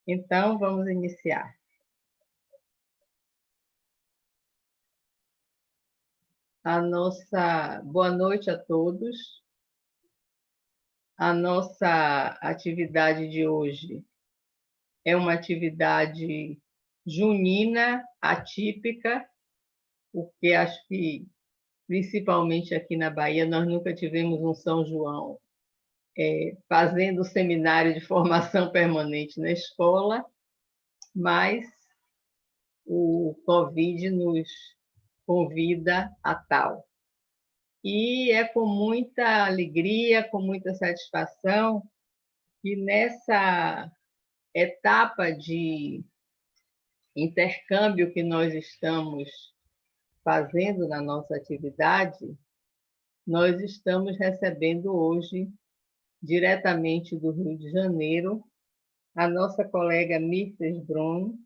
Então, vamos iniciar. Boa noite a todos. A nossa atividade de hoje é uma atividade junina, atípica, porque acho que, principalmente aqui na Bahia, nós nunca tivemos um São João fazendo seminário de formação permanente na escola, mas o Covid nos convida a tal. E é com muita alegria, com muita satisfação, que nessa etapa de intercâmbio que nós estamos fazendo na nossa atividade, nós estamos recebendo hoje, diretamente do Rio de Janeiro, a nossa colega Mirtes Bruno,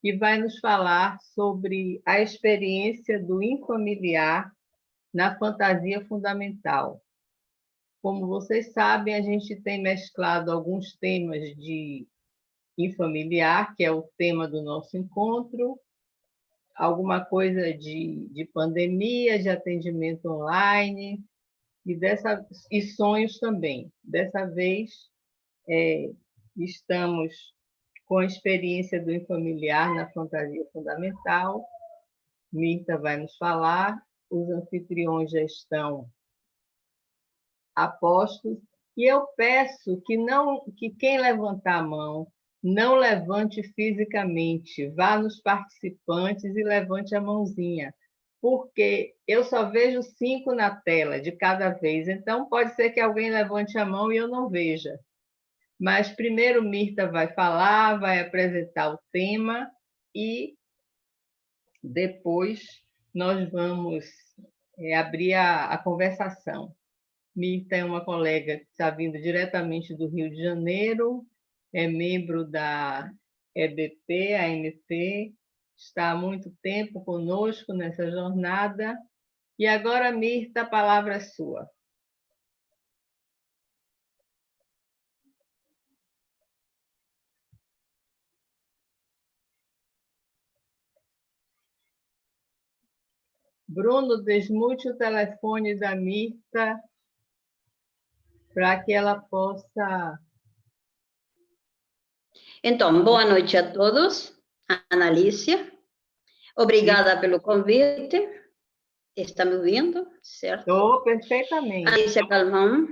que vai nos falar sobre a experiência do infamiliar na fantasia fundamental. Como vocês sabem, a gente tem mesclado alguns temas de infamiliar, que é o tema do nosso encontro, alguma coisa de pandemia, de atendimento online e sonhos também. Dessa vez, estamos com a experiência do infamiliar na fantasia fundamental. Mirta vai nos falar, os anfitriões já estão a postos, e eu peço que quem levantar a mão não levante fisicamente, vá nos participantes e levante a mãozinha, porque eu só vejo 5 na tela de cada vez, então pode ser que alguém levante a mão e eu não veja. Mas primeiro Mirta vai falar, vai apresentar o tema e depois nós vamos abrir a conversação. Mirta é uma colega que está vindo diretamente do Rio de Janeiro, é membro da EBP, AMP, está há muito tempo conosco nessa jornada. E agora, Mirta, a palavra é sua. Bruno, desmute o telefone da Mirta para que ela possa... Então, boa noite a todos. Analícia, obrigada pelo convite. Está me ouvindo, certo? Estou perfeitamente. Analícia Calmon.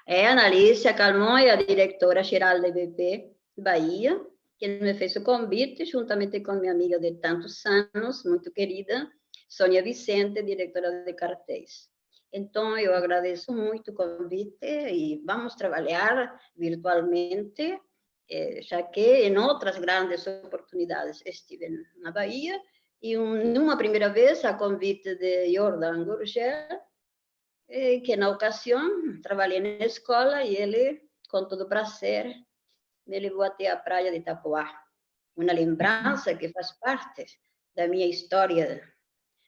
Analícia Calmon é a diretora-geral da EBP Bahia, que me fez o convite, juntamente com minha amiga de tantos anos, muito querida, Sônia Vicente, diretora de cartéis. Então, eu agradeço muito o convite e vamos trabalhar virtualmente, já que em outras grandes oportunidades estive na Bahia, e numa primeira vez, a convite de Jordan Gurgel, que na ocasião trabalhei na escola e ele, com todo prazer, me levou até a praia de Itapoá. Uma lembrança que faz parte da minha história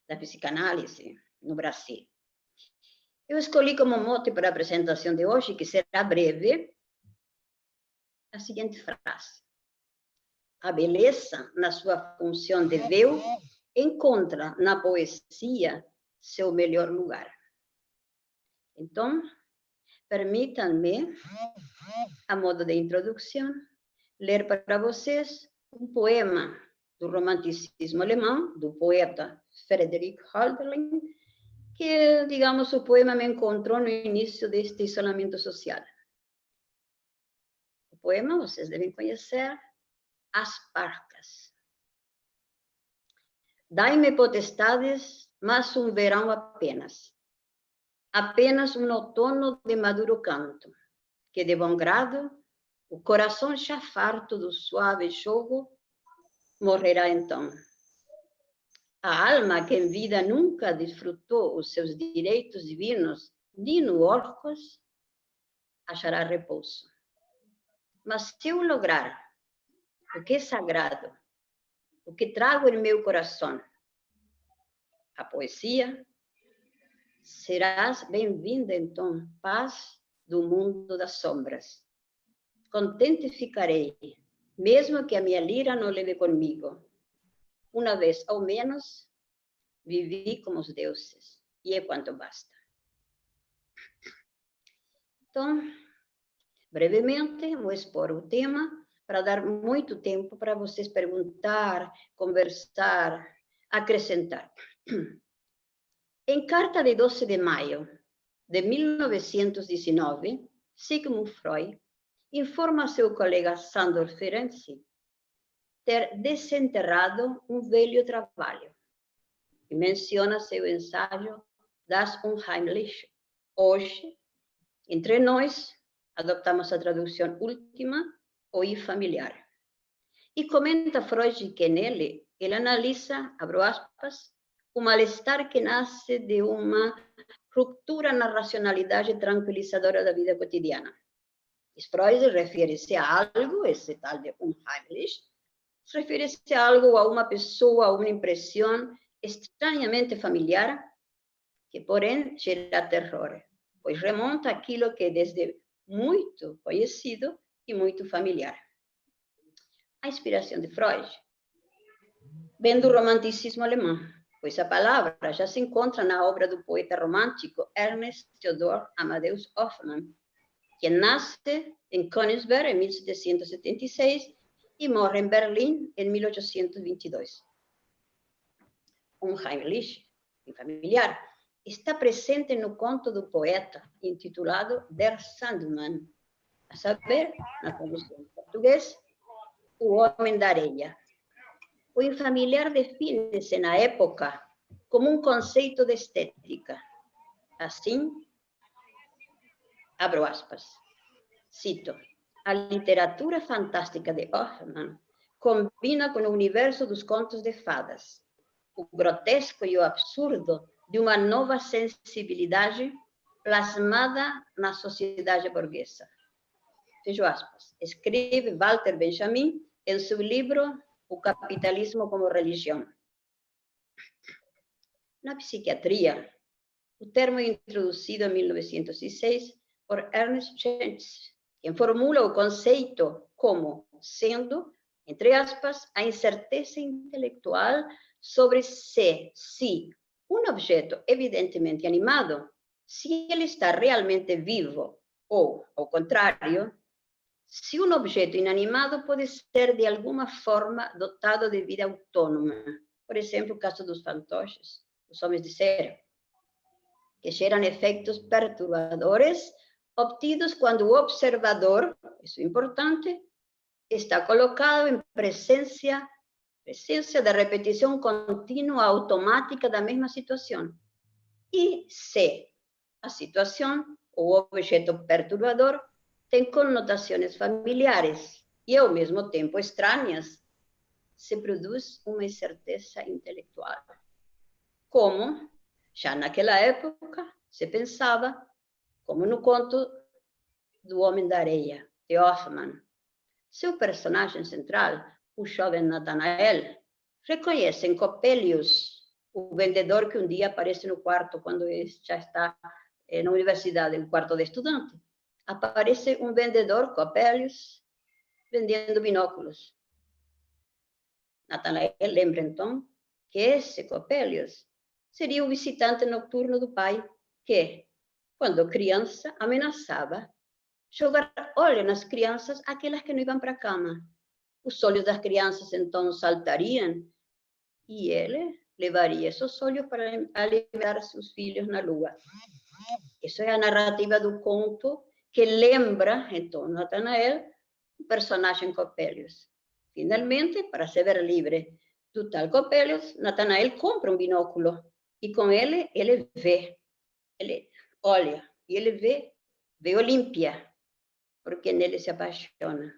da psicanálise no Brasil. Eu escolhi como mote para a apresentação de hoje, que será breve, a seguinte frase: a beleza, na sua função de véu, encontra na poesia seu melhor lugar. Então, permitam-me, a modo de introdução, ler para vocês um poema do romanticismo alemão, do poeta Friedrich Hölderlin, que, digamos, o poema me encontrou no início deste isolamento social. O poema, vocês devem conhecer, As Parcas. Dai-me potestades, mas um verão apenas. Apenas um outono de maduro canto, que de bom grado, o coração já farto do suave jogo, morrerá então. A alma que em vida nunca desfrutou os seus direitos divinos, ni no orcos, achará repouso. Mas se eu lograr o que é sagrado, o que trago em meu coração, a poesia, serás bem-vinda então, paz do mundo das sombras. contente ficarei, mesmo que a minha lira não leve comigo. Uma vez ao menos, vivi como os deuses, e é quanto basta. Então, brevemente, vou expor o tema para dar muito tempo para vocês perguntar, conversar, acrescentar. Em carta de 12 de maio de 1919, Sigmund Freud informa a seu colega Sándor Ferenczi ter desenterrado um velho trabalho e menciona seu ensaio Das Unheimliche. Hoje, entre nós, adoptamos a tradução última, o I familiar. E comenta Freud que nele ele analisa, abro aspas, o mal-estar que nasce de uma ruptura na racionalidade tranquilizadora da vida cotidiana. Freud refere-se a algo, esse tal de Unheimlich, refere-se a algo, a uma pessoa, a uma impressão estranhamente familiar, que, porém, gera terror, pois remonta àquilo que é desde muito conhecido e muito familiar. A inspiração de Freud vem do romanticismo alemão, pois a palavra já se encontra na obra do poeta romântico Ernst Theodor Amadeus Hoffmann, que nasce em Königsberg em 1776 e morre em Berlim em 1822. Unheimlich, familiar, está presente no conto do poeta intitulado Der Sandmann, a saber, na tradução em português, O Homem da Areia. O infamiliar define-se na época como um conceito de estética. Assim, abro aspas, cito, a literatura fantástica de Hoffmann combina com o universo dos contos de fadas, o grotesco e o absurdo de uma nova sensibilidade plasmada na sociedade burguesa. Fecho aspas. Escreve Walter Benjamin em seu livro O Capitalismo como Religião. Na psiquiatria, o termo é introduzido em 1906 por Ernst Jentz, quem formula o conceito como sendo, entre aspas, a incerteza intelectual sobre se um objeto evidentemente animado, se ele está realmente vivo, ou, ao contrário, se um objeto inanimado pode ser de alguma forma dotado de vida autônoma. Por exemplo, o caso dos fantoches, os homens de cera, que geram efeitos perturbadores obtidos quando o observador, isso é importante, está colocado em presença da repetição contínua automática da mesma situação. E se a situação ou objeto perturbador tem conotações familiares e, ao mesmo tempo, estranhas, se produz uma incerteza intelectual. Como, já naquela época, se pensava, como no conto do Homem da Areia, de Hoffmann. Seu personagem central, o jovem Nathanael, reconhece em Coppelius, o vendedor que um dia aparece no quarto, quando já está na universidade, no quarto de estudante. Aparece um vendedor, Coppelius, vendendo binóculos. Nathanael lembra, então, que esse Coppelius seria o visitante noturno do pai, que, quando criança, ameaçava jogar óleo nas crianças, aquelas que não iam para a cama. Os olhos das crianças, então, saltariam e ele levaria esses olhos para alimentar seus filhos na lua. Isso é a narrativa do conto que lembra, então, Nathanael, o personagem Coppelius. Finalmente, para se ver livre do tal Coppelius, Nathanael compra um binóculo e com ele vê, ele olha e ele vê Olímpia, porque nele se apaixona.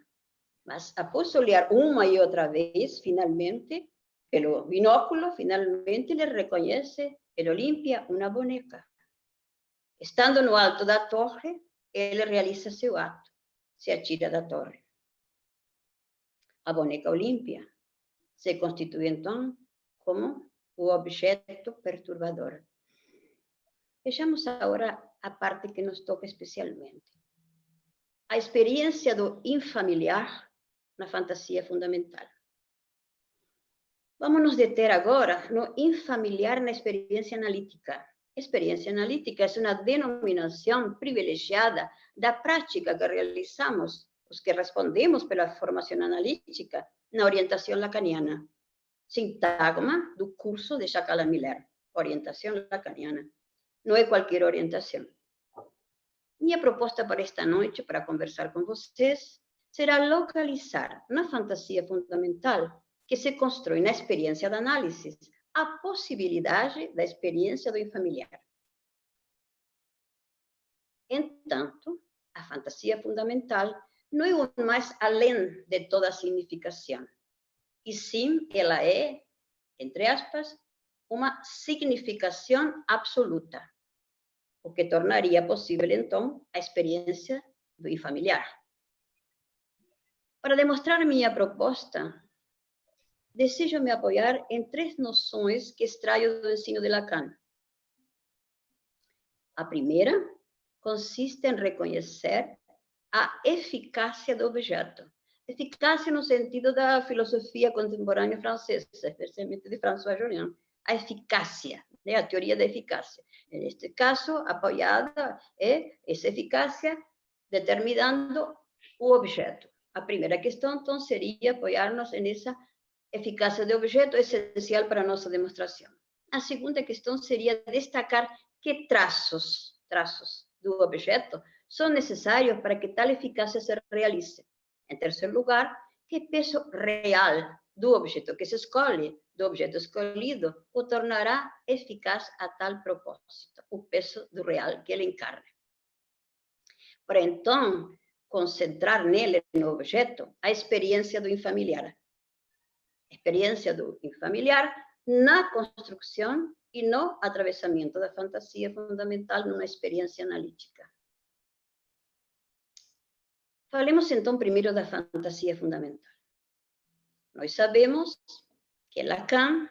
Mas após olhar uma e outra vez, finalmente, pelo binóculo, finalmente ele reconhece em Olímpia uma boneca. Estando no alto da torre, ele realiza seu ato, se atira da torre. A boneca Olímpia se constitui, então, como o objeto perturbador. Vejamos agora a parte que nos toca especialmente. a experiência do infamiliar na fantasia fundamental. Vamos nos deter agora no infamiliar na experiência analítica. Experiência analítica é uma denominação privilegiada da prática que realizamos, os que respondemos pela formação analítica, na orientação lacaniana. Sintagma do curso de Chacala Miller, orientação lacaniana. Não é qualquer orientação. Minha proposta para esta noite, para conversar com vocês, será localizar na fantasia fundamental que se constrói na experiência de análise a possibilidade da experiência do infamiliar. Entanto, a fantasia fundamental não é o mais além de toda significação, e sim, ela é, entre aspas, uma significação absoluta, o que tornaria possível, então, a experiência do infamiliar. Para demonstrar minha proposta, desejo me apoiar em 3 noções que extraio do ensino de Lacan. A primeira consiste em reconhecer a eficácia do objeto. Eficácia no sentido da filosofia contemporânea francesa, especialmente de François Jolien. A eficácia, né? A teoria da eficácia. Neste caso, apoiada é essa eficácia determinando o objeto. A primeira questão, então, seria apoiar-nos nessa eficácia do objeto, essencial para a nossa demonstração. A segunda questão seria destacar que traços do objeto são necessários para que tal eficácia se realize. Em terceiro lugar, que peso real do objeto que se escolhe, do objeto escolhido, o tornará eficaz a tal propósito, o peso do real que ele encarna. Para então concentrar nele, no objeto, a experiência do infamiliar. Experiência do infamiliar na construção e no atravessamento da fantasia fundamental numa experiência analítica. Falemos, então, primeiro da fantasia fundamental. Nós sabemos que Lacan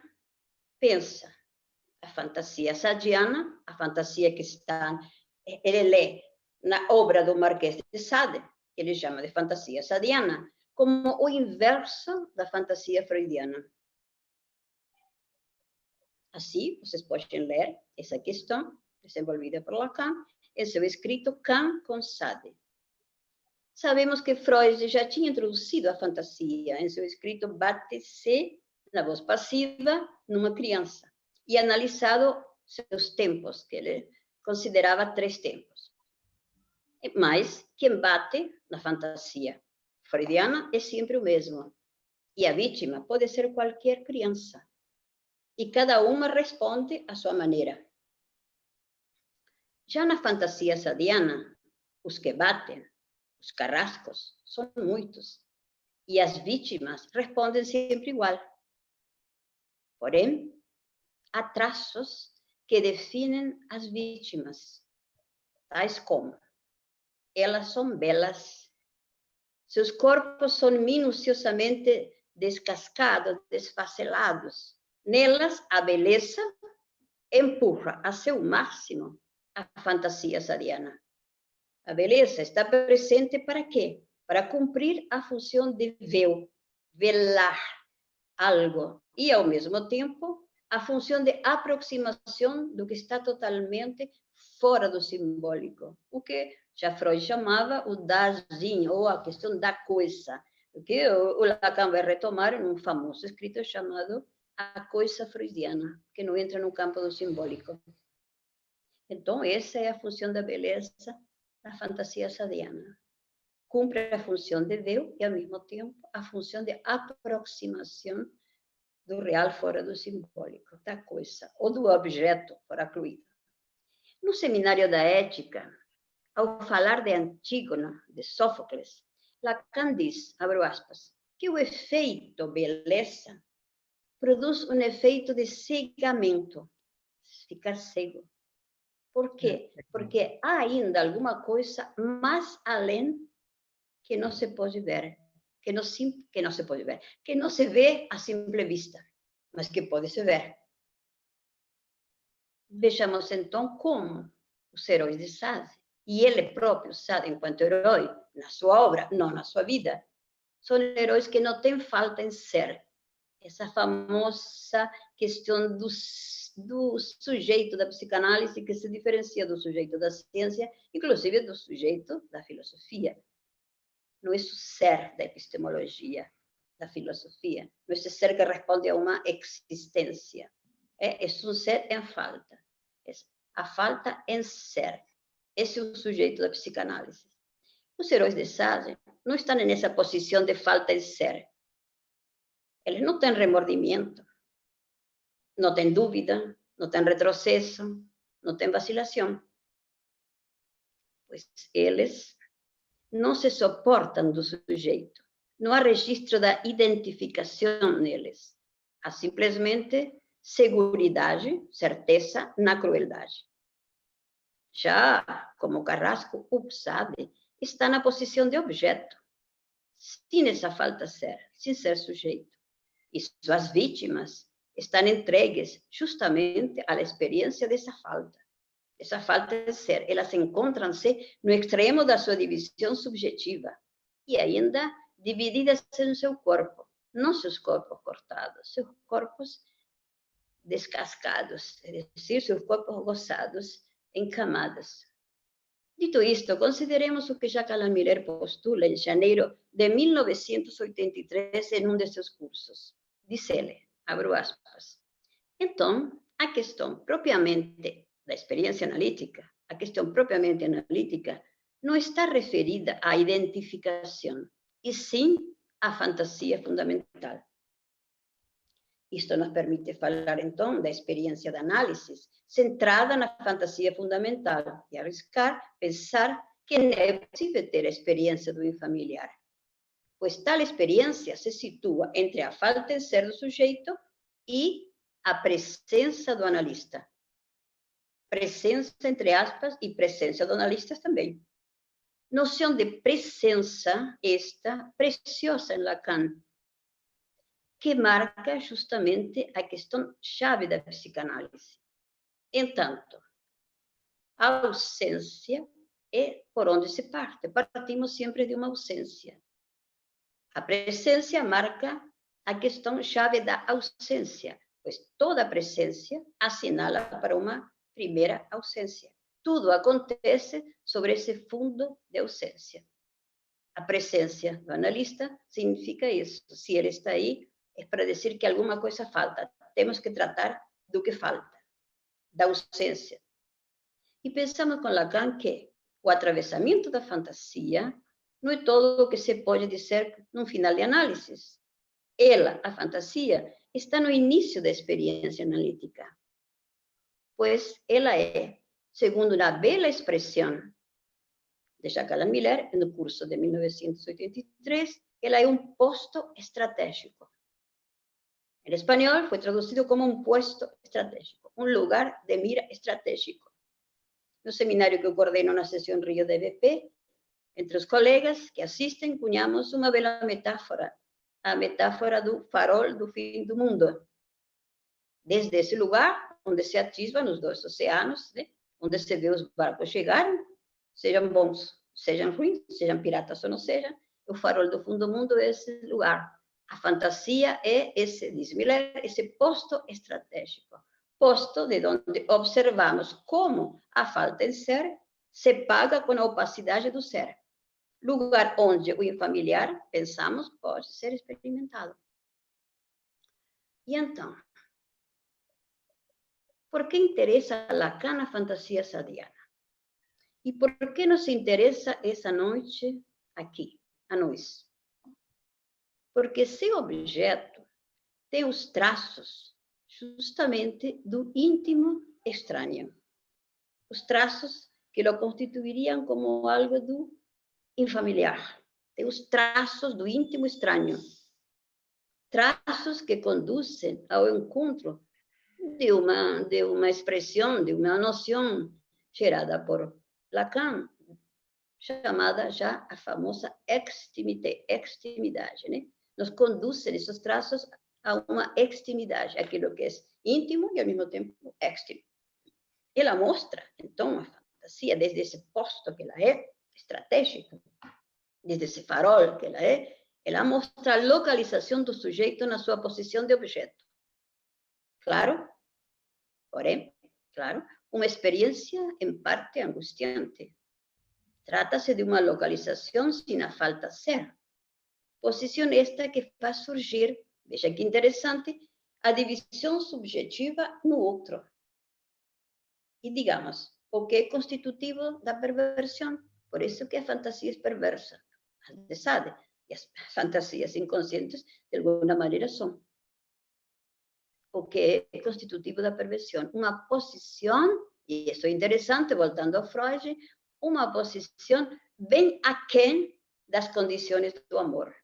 pensa a fantasia sadiana, a fantasia que está, ele lê na obra do Marquês de Sade, que ele chama de fantasia sadiana, como o inverso da fantasia freudiana. Assim, vocês podem ler essa questão, desenvolvida por Lacan, em seu escrito Can com Sade. Sabemos que Freud já tinha introduzido a fantasia em seu escrito Bate-se na voz passiva numa criança e analisado seus tempos, que ele considerava 3 tempos. Mas quem bate na fantasia freudiana é sempre o mesmo. E a vítima pode ser qualquer criança. E cada uma responde à sua maneira. Já na fantasia sadiana, os que batem, os carrascos, são muitos. E as vítimas respondem sempre igual. Porém, há traços que definem as vítimas, tais como: elas são belas, seus corpos são minuciosamente descascados, desfacelados. Nelas, a beleza empurra a seu máximo a fantasia sadiana. A beleza está presente para quê? Para cumprir a função de véu, velar algo, e, ao mesmo tempo, a função de aproximação do que está totalmente fora do simbólico, o que já Freud chamava o Dasein, ou a questão da coisa, que o Lacan vai retomar em um famoso escrito chamado A Coisa Freudiana, que não entra no campo do simbólico. Então, essa é a função da beleza da fantasia sadiana. Cumpre a função de véu e, ao mesmo tempo, a função de aproximação do real fora do simbólico, da coisa, ou do objeto foracluído. No Seminário da Ética, ao falar de Antígona, de Sófocles, Lacan diz, abro aspas, que o efeito beleza produz um efeito de cegamento, ficar cego. Por quê? Porque há ainda alguma coisa mais além que não se pode ver, que não se vê a simple vista, mas que pode se ver. Vejamos então como os heróis de Sade e ele próprio sabe, enquanto herói, na sua obra, não na sua vida, são heróis que não têm falta em ser. Essa famosa questão do sujeito da psicanálise que se diferencia do sujeito da ciência, inclusive do sujeito da filosofia. Não é o ser da epistemologia, da filosofia, não é esse ser que responde a uma existência. É um ser em falta. É a falta em ser. Esse é o sujeito da psicanálise. Os heróis de Sartre não estão nessa posição de falta em ser. Eles não têm remordimento, não têm dúvida, não têm retrocesso, não têm vacilação. Pois eles não se suportam do sujeito. Não há registro da identificação neles. Há simplesmente seguridade, certeza na crueldade. Já, como Carrasco, Upsade está na posição de objeto, sem essa falta ser, sem ser sujeito. E suas vítimas estão entregues justamente à experiência dessa falta de ser. Elas encontram-se no extremo da sua divisão subjetiva e ainda divididas em seu corpo, não seus corpos cortados, seus corpos descascados, é decir, seus corpos gozados em camadas. Dito isto, consideremos o que Jacques Alain Miller postula em janeiro de 1983 em de seus cursos. Diz ele, abro aspas, então, a questão propriamente da experiência analítica, a questão propriamente analítica, não está referida à identificação, e sim à fantasia fundamental. Isto nos permite falar, então, da experiência de análise centrada na fantasia fundamental e arriscar pensar que é possível ter a experiência do infamiliar, pois tal experiência se situa entre a falta em ser do sujeito e a presença do analista. Presença, entre aspas, e presença do analista também. Noção de presença, esta preciosa em Lacan, que marca justamente a questão chave da psicanálise. Entanto, a ausência é por onde se parte. Partimos sempre de uma ausência. A presença marca a questão chave da ausência, pois toda presença assinala para uma primeira ausência. Tudo acontece sobre esse fundo de ausência. A presença do analista significa isso. Se ele está aí, é para dizer que alguma coisa falta. Temos que tratar do que falta, da ausência. E pensamos com Lacan que o atravessamento da fantasia não é todo o que se pode dizer no final de análise. Ela, a fantasia, está no início da experiência analítica, pois ela é, segundo uma bela expressão de Jacques Alain Miller, no curso de 1983, ela é um posto estratégico. Em espanhol, foi traduzido como um posto estratégico, um lugar de mira estratégico. No seminário que eu coordeno na sessão Rio da EBP, entre os colegas que assistem, cunhamos uma bela metáfora, a metáfora do farol do fim do mundo. Desde esse lugar, onde se atisbam os dois oceanos, né? Onde se vê os barcos chegarem, sejam bons, sejam ruins, sejam piratas ou não sejam, o farol do fim do mundo é esse lugar. A fantasia é esse, diz Miller, esse posto estratégico. Posto de onde observamos como a falta em ser se paga com a opacidade do ser. Lugar onde o infamiliar, pensamos, pode ser experimentado. E então, por que interessa a Lacan a fantasia sadiana? E por que nos interessa essa noite aqui, a nós? Porque seu objeto tem os traços justamente do íntimo estranho. Os traços que lo constituiriam como algo do infamiliar. Tem os traços do íntimo estranho. Traços que conduzem ao encontro de uma expressão, de uma noção gerada por Lacan, chamada já a famosa extimidade, né? Nos conduzem esses traços a uma extimidade, aquilo que é íntimo e, ao mesmo tempo, extimo. Ela mostra, então, a fantasia, desde esse posto que ela é, estratégico, desde esse farol que ela mostra a localização do sujeito na sua posição de objeto. Claro, porém, claro, uma experiência em parte angustiante. Trata-se de uma localização sem a falta ser. Posição esta que faz surgir, veja que interessante, a divisão subjetiva no outro. E, digamos, o que é constitutivo da perversão. Por isso que a fantasia é perversa. Você sabe, e as fantasias inconscientes, de alguma maneira, são. O que é constitutivo da perversão. Uma posição, e isso é interessante, voltando a Freud, uma posição bem aquém das condições do amor.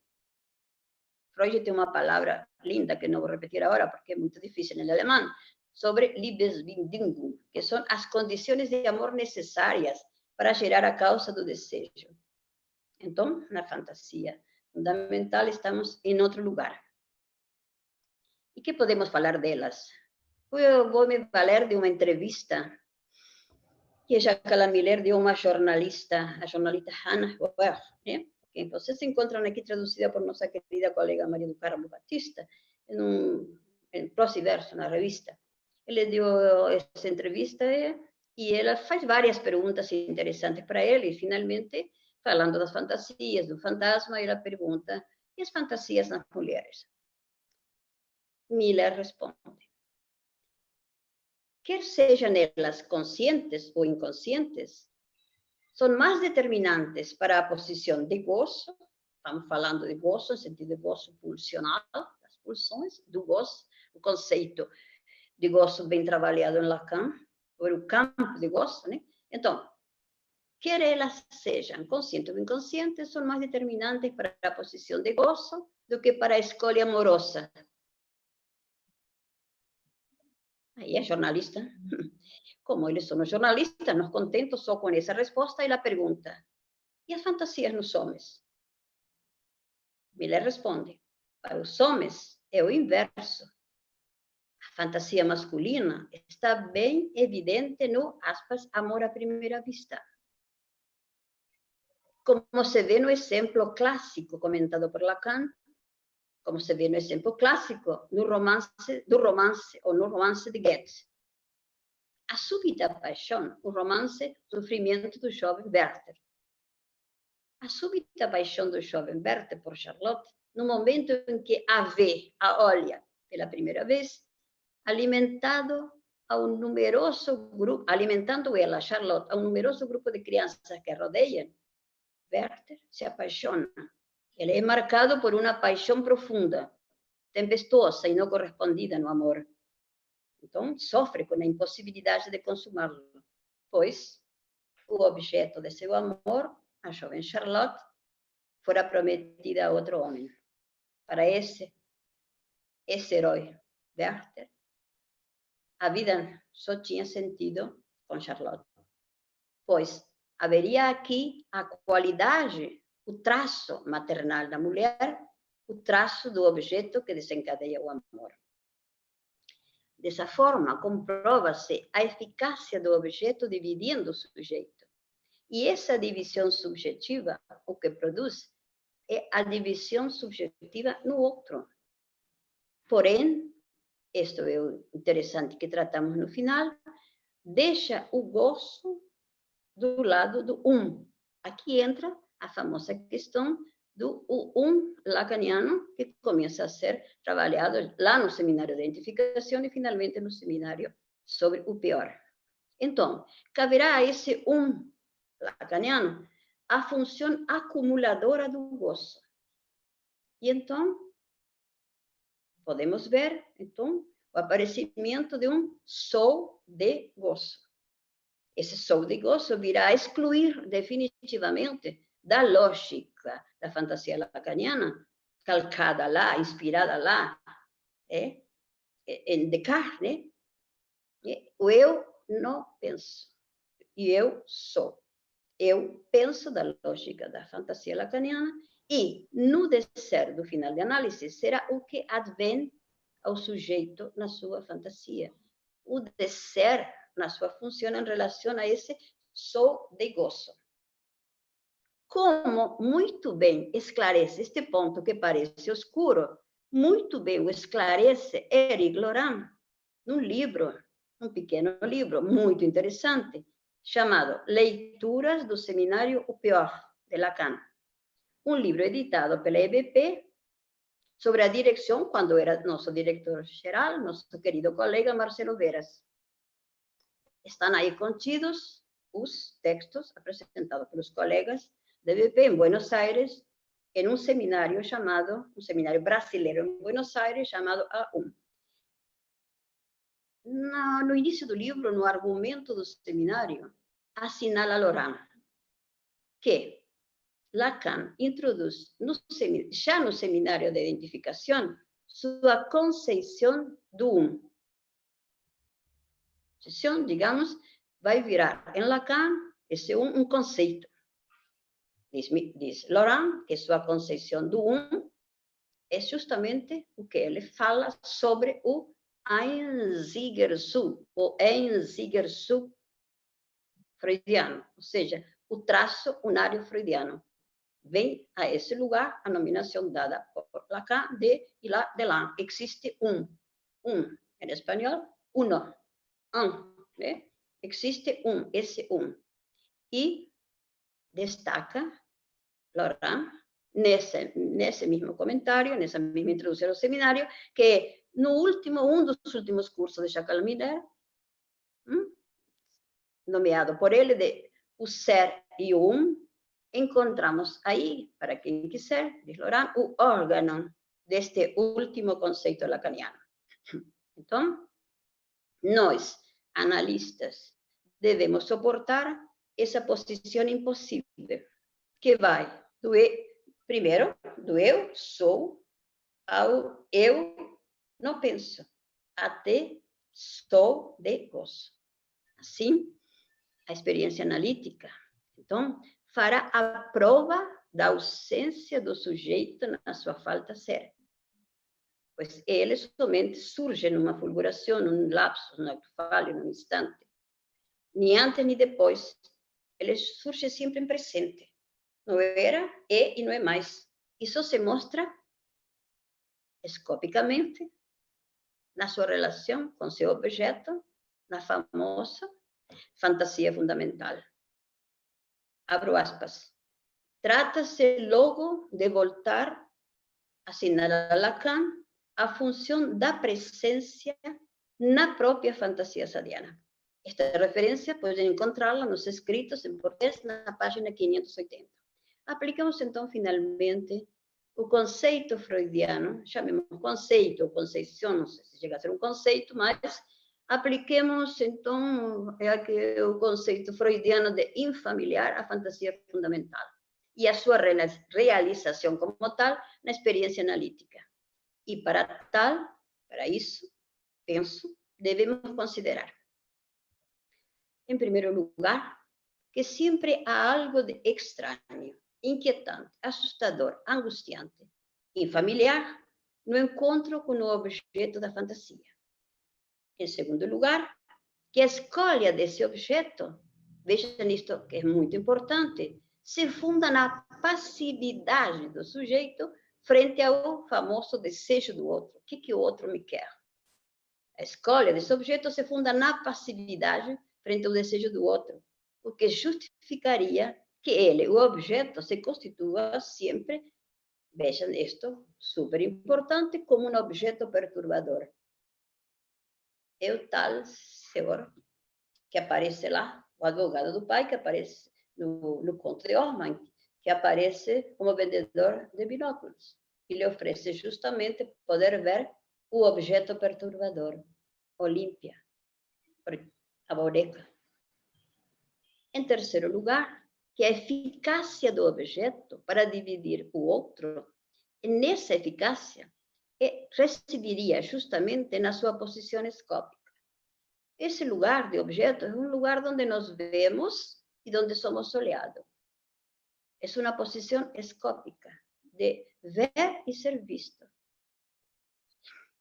Freud tem uma palavra linda, que não vou repetir agora, porque é muito difícil em alemão, sobre Liebesbedingungen, que são as condições de amor necessárias para gerar a causa do desejo. Então, na fantasia fundamental, estamos em outro lugar. E que podemos falar delas? Eu vou me valer de uma entrevista que Jacques Miller deu a uma jornalista, a jornalista Hannah Boer, né? Que vocês encontram aqui traduzida por nossa querida colega Maria do Carmo Batista, em Prosa e Verso, na revista. Ele deu essa entrevista e ela faz várias perguntas interessantes para ele, e finalmente, falando das fantasias, do fantasma, ela pergunta, e as fantasias nas mulheres? Miller responde, quer sejam elas conscientes ou inconscientes, são mais determinantes para a posição de gozo, estamos falando de gozo, no sentido de gozo pulsional, das pulsões, do gozo, o conceito de gozo bem trabalhado em Lacan, sobre o campo de gozo, né? Então, quer elas sejam conscientes ou inconscientes, são mais determinantes para a posição de gozo do que para a escolha amorosa. Aí a jornalista, como eles são os jornalistas, nos contentos só com essa resposta, ela pergunta, e as fantasias nos homens? Miller responde, para os homens é o inverso. A fantasia masculina está bem evidente no, aspas, amor à primeira vista. Como se vê no exemplo clássico comentado por Lacan, como se vê no exemplo clássico do romance de Goethe. A súbita paixão, o romance Sofrimento do jovem Werther. A súbita paixão do jovem Werther por Charlotte, no momento em que a vê, a olha pela primeira vez, alimentando ela, Charlotte, a um numeroso grupo de crianças que a rodeiam, Werther se apaixona. Ele é marcado por uma paixão profunda, tempestuosa e não correspondida no amor. Então, sofre com a impossibilidade de consumá-lo, pois o objeto de seu amor, a jovem Charlotte, fora prometida a outro homem. Para esse herói, Werther, a vida só tinha sentido com Charlotte, pois haveria aqui a qualidade, o traço maternal da mulher, o traço do objeto que desencadeia o amor. Dessa forma, comprova-se a eficácia do objeto dividindo o sujeito. E essa divisão subjetiva, o que produz, é a divisão subjetiva no outro. Porém, isto é o interessante que tratamos no final, deixa o gozo do lado do Aqui entra a famosa questão do lacaniano, que começa a ser trabalhado lá no seminário de identificação e finalmente no seminário sobre o pior. Então, caberá a esse lacaniano a função acumuladora do gozo. E então, podemos ver, então, o aparecimento de sou de gozo. Esse sou de gozo virá a excluir definitivamente da lógica da fantasia lacaniana, calcada lá, inspirada lá, em Descartes, o eu não penso, e eu sou. Eu penso da lógica da fantasia lacaniana e, no descer do final de análise, será o que advém ao sujeito na sua fantasia. O descer na sua função em relação a esse sou de gozo. Como muito bem esclarece este ponto que parece oscuro, muito bem o esclarece Éric Laurent, num livro, um pequeno livro muito interessante, chamado Leituras do Seminário O Pior, de Lacan. Um livro editado pela EBP sobre a direção, quando era nosso diretor-geral, nosso querido colega Marcelo Veras. Estão aí contidos os textos apresentados pelos colegas da EBP em Buenos Aires, em um seminário chamado, um seminário brasileiro em Buenos Aires, chamado A1. No início do livro, no argumento do seminário, assinala Laurent que Lacan introduz já no seminário de identificação sua conceito do conceito, digamos, vai virar em Lacan esse um conceito. Diz Laurent que sua conceito do é justamente o que ele fala sobre o Einzigerzug, o Einzigerzug freudiano, ou seja, o traço unário freudiano. Vem a esse lugar a nominação dada por Lacan de Ilan. Existe em espanhol, uno, né? Existe esse E destaca Laurent, nesse mesmo comentário, nessa mesma introdução ao seminário, que um dos últimos cursos de Jacques Miller, nomeado por ele de O Ser e o encontramos aí, para quem quiser, diz Laurent, o órgão deste último conceito lacaniano. Então, nós, analistas, devemos suportar essa posição impossível, que vai primeiro, do eu sou ao eu não penso, até sou de gozo. Assim, a experiência analítica, então, fará a prova da ausência do sujeito na sua falta ser. Pois ele somente surge numa fulguração, num lapso, num falho, num instante. Nem antes nem depois. Ele surge sempre em presente. Não era, é e não é mais. Isso se mostra escopicamente na sua relação com seu objeto, na famosa fantasia fundamental. Abro aspas. Trata-se logo de voltar a assinalar Lacan a função da presença na própria fantasia sadiana. Esta referência podem encontrá-la nos escritos em português na página 580. Aplicamos, então, finalmente, o conceito freudiano, chamemos conceito ou conceição, não sei se chega a ser um conceito, mas apliquemos, então, o conceito freudiano de infamiliar à fantasia fundamental e a sua realização como tal na experiência analítica. E para isso, penso, devemos considerar, em primeiro lugar, que sempre há algo de estranho, inquietante, assustador, angustiante, infamiliar no encontro com o objeto da fantasia. Em segundo lugar, que a escolha desse objeto, veja nisto que é muito importante, se funda na passividade do sujeito frente ao famoso desejo do outro. O que o outro me quer? A escolha desse objeto se funda na passividade frente ao desejo do outro, o que justificaria que ele, o objeto, se constitua sempre, vejam isto, super importante, como um objeto perturbador. É o tal senhor que aparece lá, o advogado do pai, que aparece no conto de Orman, que aparece como vendedor de binóculos. E lhe oferece justamente poder ver o objeto perturbador, Olímpia, a boneca. Em terceiro lugar, que a eficácia do objeto para dividir o outro, nessa eficácia, residiria justamente na sua posição escópica. Esse lugar de objeto é um lugar onde nos vemos e onde somos olhados. É uma posição escópica, de ver e ser visto.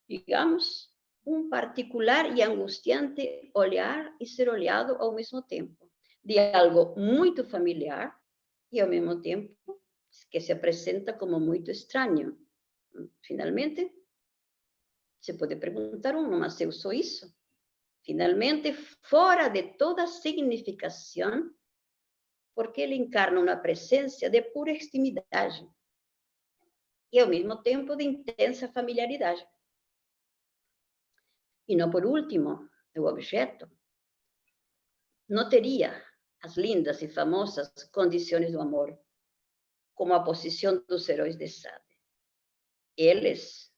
Digamos, um particular e angustiante olhar e ser olhado ao mesmo tempo. de algo muito familiar e, ao mesmo tempo, que se apresenta como muito estranho. Finalmente, se pode perguntar mas eu sou isso? Finalmente, fora de toda significação, porque ele encarna uma presença de pura intimidade e, ao mesmo tempo, de intensa familiaridade. E não por último, o objeto não teria as lindas e famosas condições do amor, como a posição dos heróis de Sade. Eles,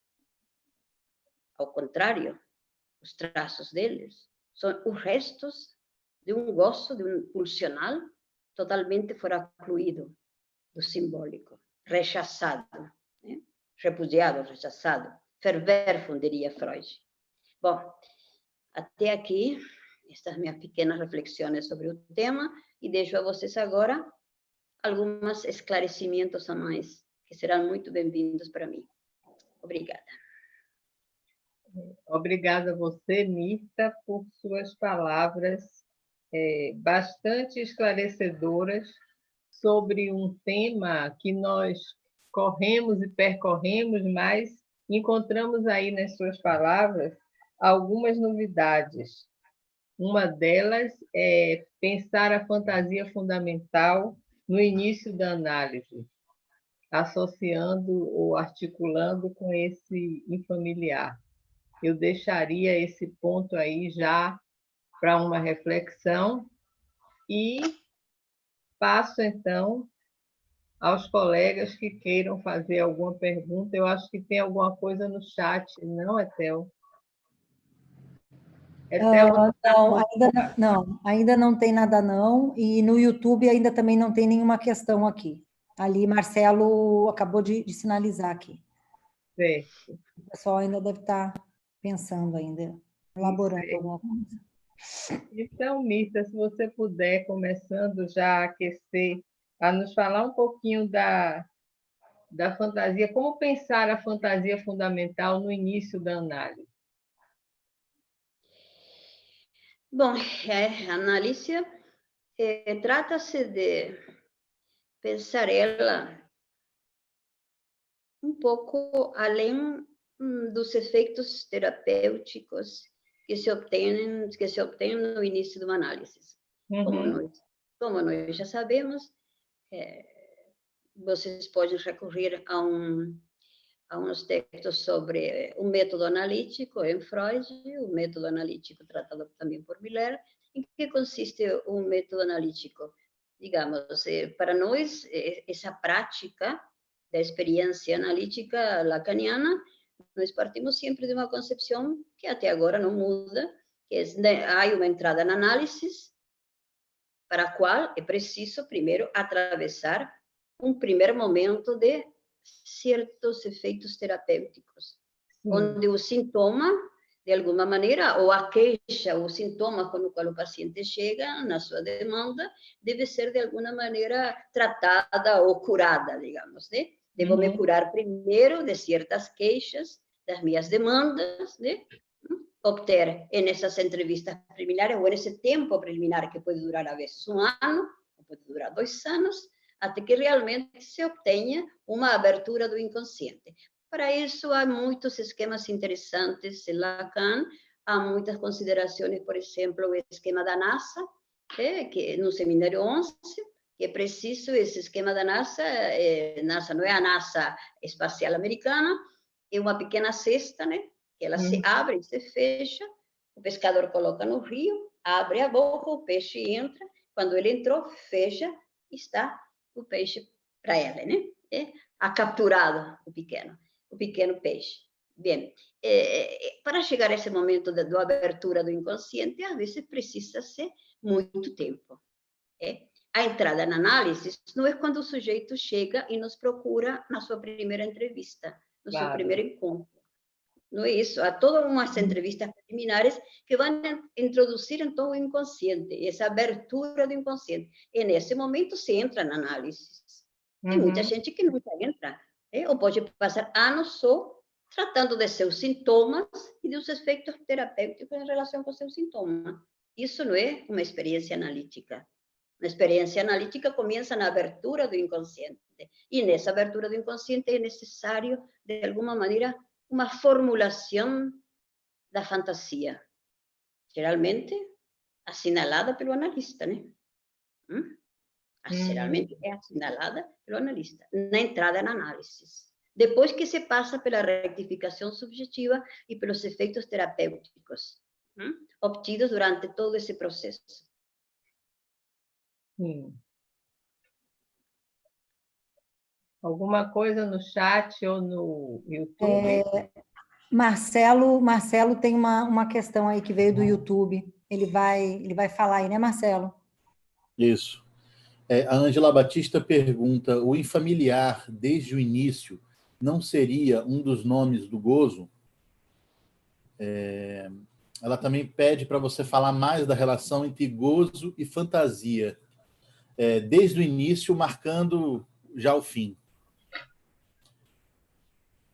ao contrário, os traços deles, são os restos de um gozo, de um pulsional totalmente foracluído do simbólico, rechaçado, né? Repudiado, rechaçado, verwerfung, diria Freud. Bom, até aqui, estas minhas pequenas reflexões sobre o tema, e deixo a vocês agora alguns esclarecimentos a mais, que serão muito bem-vindos para mim. Obrigada. Obrigada a você, Mirta, por suas palavras bastante esclarecedoras sobre um tema que nós corremos e percorremos, mas encontramos aí nas suas palavras algumas novidades. Uma delas é pensar a fantasia fundamental no início da análise, associando ou articulando com esse infamiliar. Eu deixaria esse ponto aí já para uma reflexão e passo, então, aos colegas que queiram fazer alguma pergunta. Eu acho que tem alguma coisa no chat, não, Etel? Ainda não tem nada não, e no YouTube ainda também não tem nenhuma questão aqui. Ali, Marcelo acabou de sinalizar aqui. Certo. O pessoal ainda deve estar pensando ainda, elaborando alguma coisa. Então, Mirta, se você puder, começando já a aquecer, a nos falar um pouquinho da fantasia, como pensar a fantasia fundamental no início da análise. Bom, a análise trata-se de pensar ela um pouco além dos efeitos terapêuticos que se obtêm no início de uma análise. Como nós já sabemos, vocês podem recorrer a uns textos sobre o método analítico em Freud, o método analítico tratado também por Miller. Em que consiste o método analítico? Digamos, para nós, essa prática da experiência analítica lacaniana, nós partimos sempre de uma concepção que até agora não muda, que há uma entrada na análise, para a qual é preciso, primeiro, atravessar um primeiro momento de certos efeitos terapêuticos, onde o sintoma, de alguma maneira, ou a queixa, o sintoma com o qual o paciente chega na sua demanda, deve ser, de alguma maneira, tratada ou curada, digamos, né? Devo me curar primeiro de certas queixas, das minhas demandas, né? Obter nessas entrevistas preliminares, ou nesse tempo preliminar, que pode durar, a vezes, 1 ano, ou pode durar 2 anos, até que realmente se obtenha uma abertura do inconsciente. Para isso, há muitos esquemas interessantes em Lacan, há muitas considerações, por exemplo, o esquema da NASA, que no Seminário 11, que é preciso, esse esquema da NASA, NASA não é a NASA espacial americana, é uma pequena cesta, né? Que ela se abre e se fecha, o pescador coloca no rio, abre a boca, o peixe entra, quando ele entrou, fecha, está o peixe para ela, né? Ha capturado o pequeno peixe. Bem, para chegar a esse momento da abertura do inconsciente, às vezes precisa-se muito tempo. A entrada na análise não é quando o sujeito chega e nos procura na sua primeira entrevista, no seu primeiro encontro. Não é isso. Há todas umas entrevistas preliminares que vão introduzir, então, o inconsciente, essa abertura do inconsciente. E, nesse momento, se entra na análise. Tem muita gente que nunca entra, ou pode passar anos só tratando de seus sintomas e dos efeitos terapêuticos em relação com seus sintomas. Isso não é uma experiência analítica. A experiência analítica começa na abertura do inconsciente. E nessa abertura do inconsciente é necessário, de alguma maneira, uma formulação da fantasia. Geralmente, assinalada pelo analista, né? Geralmente é assinalada pelo analista, na entrada na análise. Depois que se passa pela rectificação subjetiva e pelos efeitos terapêuticos, obtidos durante todo esse processo. Alguma coisa no chat ou no YouTube? Marcelo tem uma questão aí que veio do YouTube. Ele vai falar aí, né, Marcelo? Isso. A Ângela Batista pergunta: o infamiliar, desde o início, não seria um dos nomes do gozo? Ela também pede para você falar mais da relação entre gozo e fantasia, desde o início, marcando já o fim.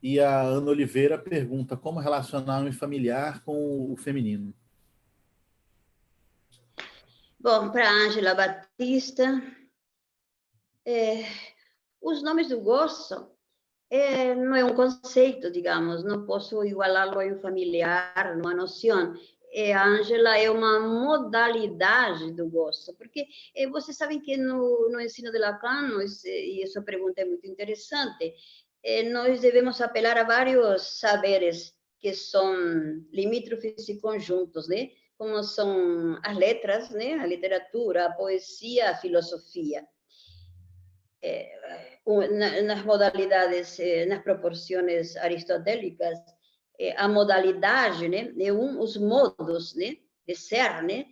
E a Ana Oliveira pergunta: como relacionar o familiar com o feminino? Bom, para a Ângela Batista, os nomes do gozo não é um conceito, digamos, não posso igualá-lo a um familiar, uma noção. A Ângela é uma modalidade do gozo, porque vocês sabem que no ensino de Lacan, e essa pergunta é muito interessante, nós devemos apelar a vários saberes que são limítrofes e conjuntos, né? Como são as letras, né? A literatura, a poesia, a filosofia. Nas modalidades, nas proporções aristotélicas, a modalidade, né? Os modos, né? De ser, né?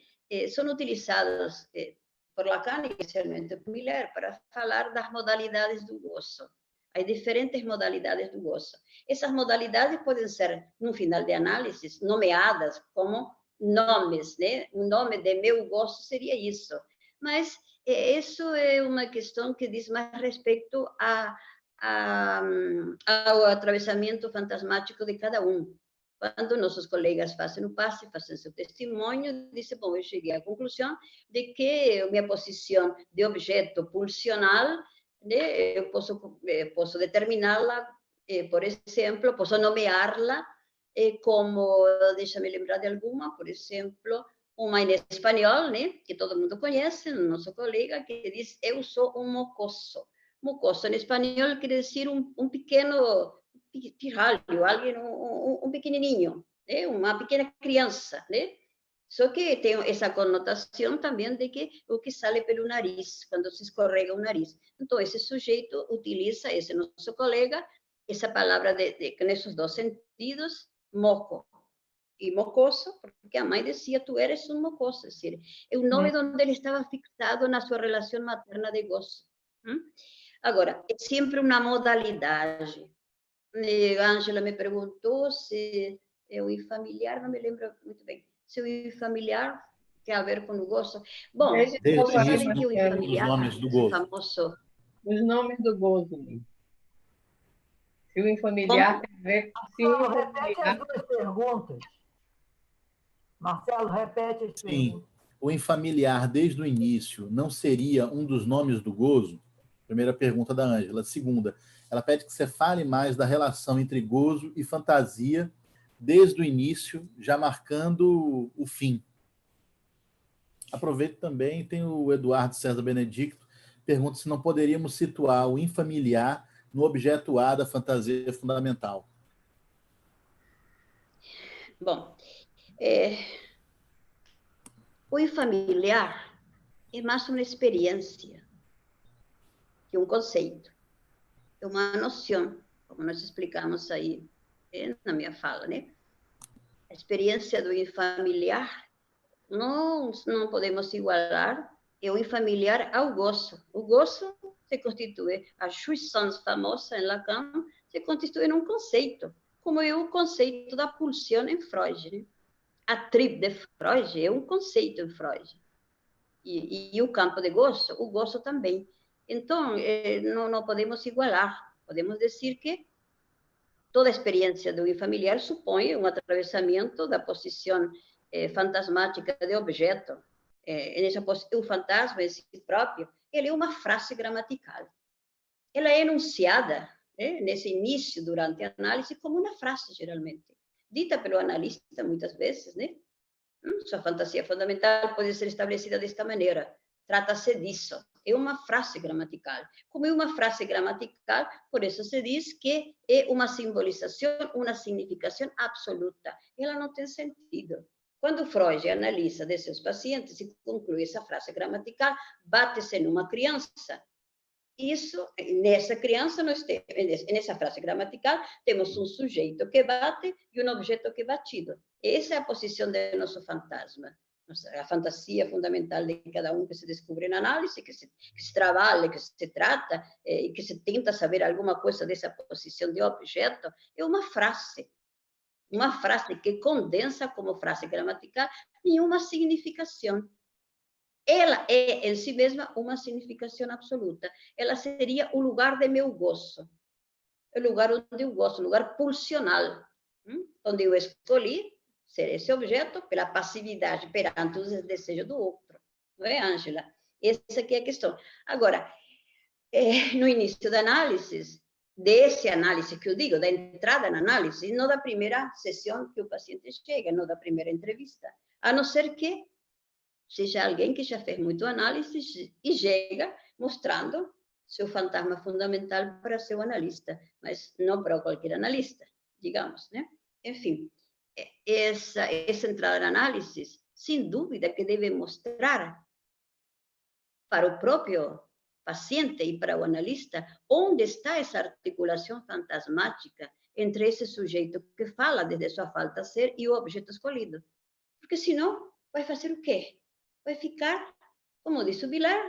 São utilizados por Lacan, especialmente por Miller, para falar das modalidades do gozo. Há diferentes modalidades do gozo. Essas modalidades podem ser, no final de análise, nomeadas como nomes, né? O nome de meu gozo seria isso. Mas isso é uma questão que diz mais respeito ao atravessamento fantasmático de cada um. Quando nossos colegas fazem o passe, fazem seu testemunho, dizem, bom, eu cheguei à conclusão de que minha posição de objeto pulsional, né, eu posso determiná-la, por exemplo, posso nomeá-la como, deixa-me lembrar de alguma, por exemplo, uma em espanhol, né, que todo mundo conhece, nosso colega, que diz, eu sou um mocoso. Mocoso em espanhol quer dizer um pequeno pirralho, alguém, um pequenininho, né, uma pequena criança, né? Só que tem essa conotação também de que o que sai pelo nariz, quando se escorrega o nariz. Então, esse sujeito utiliza, esse nosso colega, essa palavra nesses dois sentidos, moco e mocoso, porque a mãe dizia, tu eres um mocoso, é decir, é o nome onde ele estava fixado na sua relação materna de gozo. Agora, é sempre uma modalidade. A Ângela me perguntou se é o familiar, não me lembro muito bem, se o familiar tem a ver com o gozo. Bom, vocês sabem que o familiar, os nomes do gozo. famoso... Os nomes do gozo. Se o infamiliar tem a ver com... Repete as duas perguntas. Marcelo, repete as perguntas. O infamiliar, desde o início, não seria um dos nomes do gozo? Primeira pergunta da Ângela. Segunda, ela pede que você fale mais da relação entre gozo e fantasia, desde o início, já marcando o fim. Aproveito também, tem o Eduardo César Benedicto, pergunta se não poderíamos situar o infamiliar no objeto A da fantasia fundamental. Bom, o infamiliar é mais uma experiência que um conceito, é uma noção, como nós explicamos aí na minha fala, né? A experiência do infamiliar não podemos igualar, é o infamiliar ao gozo. O gozo se constitui, a jouissance famosa em Lacan, se constitui num conceito, como é o conceito da pulsão em Freud, né? A tribo de Freud é um conceito em Freud. E o campo de gozo, o gozo também. Então, não podemos igualar. Podemos dizer que toda experiência do familiar supõe um atravessamento da posição fantasmática de objeto, o fantasma em si próprio, ele é uma frase gramatical. Ela é enunciada, nesse início, durante a análise, como uma frase, geralmente, dita pelo analista, muitas vezes, né? Sua fantasia fundamental pode ser estabelecida desta maneira. Trata-se disso. É uma frase gramatical. Como é uma frase gramatical, por isso se diz que é uma simbolização, uma significação absoluta. Ela não tem sentido. Quando Freud analisa de seus pacientes e conclui essa frase gramatical, bate-se numa criança. Isso, nessa criança, nessa frase gramatical, temos um sujeito que bate e um objeto que é batido. Essa é a posição do nosso fantasma. A fantasia fundamental de cada um que se descobre na análise, que se trabalha, que se trata, e que se tenta saber alguma coisa dessa posição de objeto, é uma frase que condensa como frase gramatical nenhuma significação. Ela é, em si mesma, uma significação absoluta. Ela seria o lugar de meu gozo, o lugar onde eu gosto, o lugar pulsional, onde eu escolhi ser esse objeto pela passividade perante os desejos do outro. Não é, Ângela? Essa aqui é a questão. Agora, no início da análise, desse análise que eu digo, da entrada na análise, não da primeira sessão que o paciente chega, não da primeira entrevista, a não ser que seja alguém que já fez muito análise e chega mostrando seu fantasma fundamental para seu analista, mas não para qualquer analista, digamos, né? Enfim, essa entrada na análise, sem dúvida que deve mostrar para o próprio paciente e para o analista onde está essa articulação fantasmática entre esse sujeito que fala desde sua falta de ser e o objeto escolhido. Porque senão vai fazer o quê? Vai ficar, como diz o Vilar,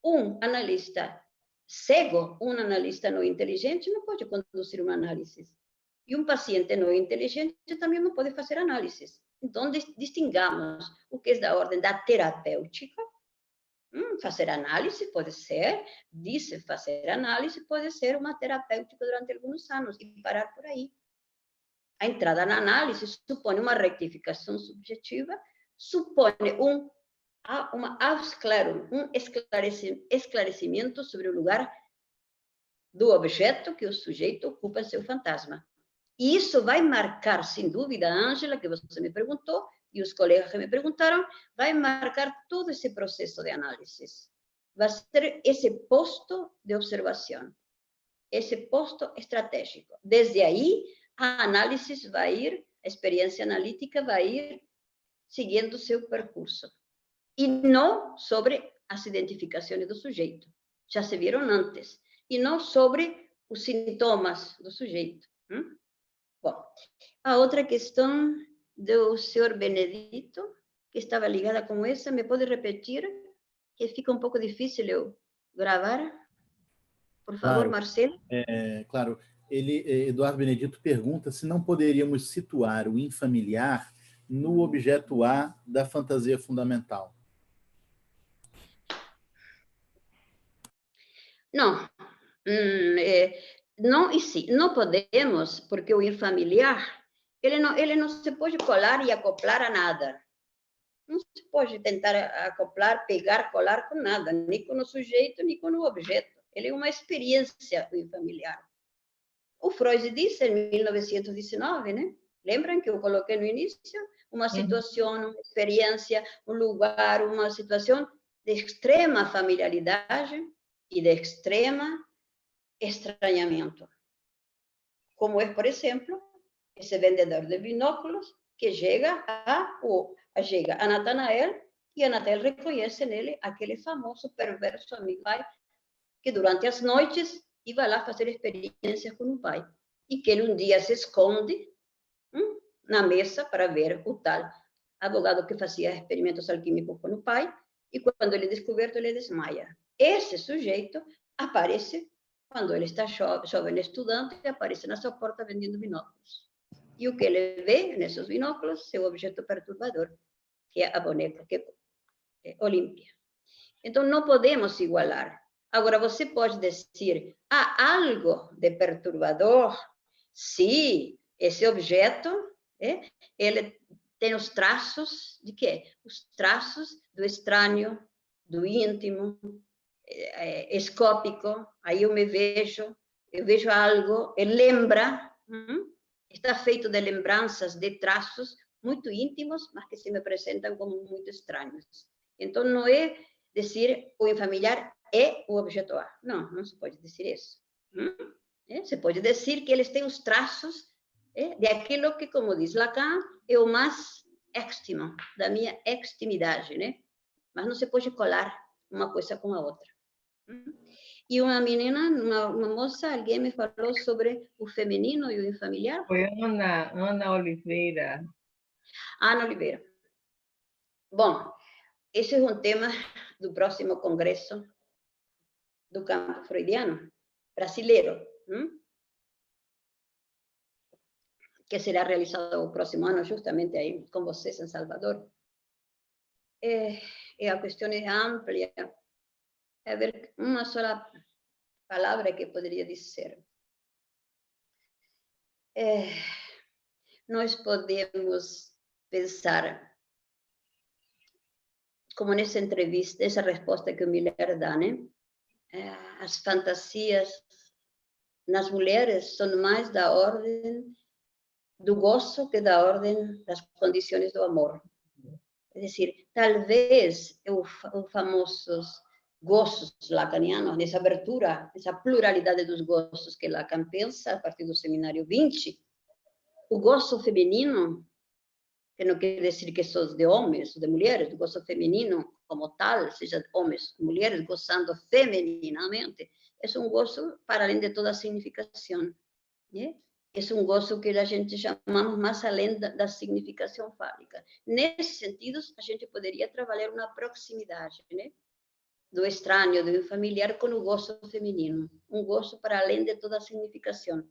um analista cego, um analista não inteligente não pode conduzir uma análise. E um paciente não inteligente também não pode fazer análises. Então, distingamos o que é da ordem da terapêutica. Fazer análise pode ser, disse fazer análise, pode ser uma terapêutica durante alguns anos e parar por aí. A entrada na análise supõe uma rectificação subjetiva, supõe um esclarecimento sobre o lugar do objeto que o sujeito ocupa em seu fantasma. E isso vai marcar, sem dúvida, a Ângela, que você me perguntou, e os colegas que me perguntaram, vai marcar todo esse processo de análise. Vai ser esse posto de observação, esse posto estratégico. Desde aí, a análise vai ir, a experiência analítica vai ir seguindo o seu percurso. E não sobre as identificações do sujeito, já se viram antes, e não sobre os sintomas do sujeito. Bom, a outra questão do senhor Benedito, que estava ligada com essa, me pode repetir? Que fica um pouco difícil eu gravar. Por favor, Claro. Marcelo. Claro. Eduardo Benedito pergunta se não poderíamos situar o infamiliar no objeto A da fantasia fundamental. Não. Não e sim. Não podemos, porque o infamiliar ele não se pode colar e acoplar a nada. Não se pode tentar acoplar, pegar, colar com nada, nem com o sujeito, nem com o objeto. Ele é uma experiência, o infamiliar. O Freud disse em 1919, né? Lembram que eu coloquei no início? Uma situação, uma experiência, um lugar, uma situação de extrema familiaridade e de extrema estranhamento. Como é, por exemplo, esse vendedor de binóculos que chega a Natanael e a Natanael reconhece nele aquele famoso perverso amigo pai que durante as noites ia lá fazer experiências com o pai e que ele um dia se esconde na mesa para ver o tal advogado que fazia experimentos alquímicos com o pai e quando ele é descoberto ele desmaia. Esse sujeito aparece quando ele está jovem estudante e aparece na sua porta vendendo binóculos. E o que ele vê nesses binóculos? Seu objeto perturbador, que é a boneca, que é Olímpia. Então, não podemos igualar. Agora, você pode dizer, há algo de perturbador? Sim, esse objeto, ele tem os traços de quê? Os traços do estranho, do íntimo, escópico. Aí eu vejo algo, e lembra, está feito de lembranças, de traços muito íntimos, mas que se me apresentam como muito estranhos. Então, não é dizer o familiar é o objeto A. Não, não se pode dizer isso. Se pode dizer que eles têm os traços de aquilo que, como diz Lacan, é o mais íntimo, da minha extimidade, né? Mas não se pode colar uma coisa com a outra. E uma menina, uma moça, alguém me falou sobre o feminino e o infamiliar. Foi Ana Oliveira. Ana Oliveira. Bom, esse é um tema do próximo congresso do campo freudiano brasileiro, que será realizado o próximo ano, justamente aí com vocês em Salvador. A questão é ampla. É ver uma sola palavra que poderia dizer. Nós podemos pensar, como nessa entrevista, essa resposta que o Miller dá, né? As fantasias nas mulheres são mais da ordem do gozo que da ordem das condições do amor. É dizer, talvez os famosos gostos lacanianos, nessa abertura, essa pluralidade dos gostos que Lacan pensa a partir do Seminário 20, o gozo feminino, que não quer dizer que são de homens ou de mulheres, o gozo feminino como tal, seja de homens ou mulheres gozando feminamente, é um gozo para além de toda significação. Né? É um gozo que a gente chamamos mais além da significação fálica. Nesse sentido, a gente poderia trabalhar uma proximidade, né? Do estranho, do familiar, com o gozo feminino. Um gozo para além de toda significação.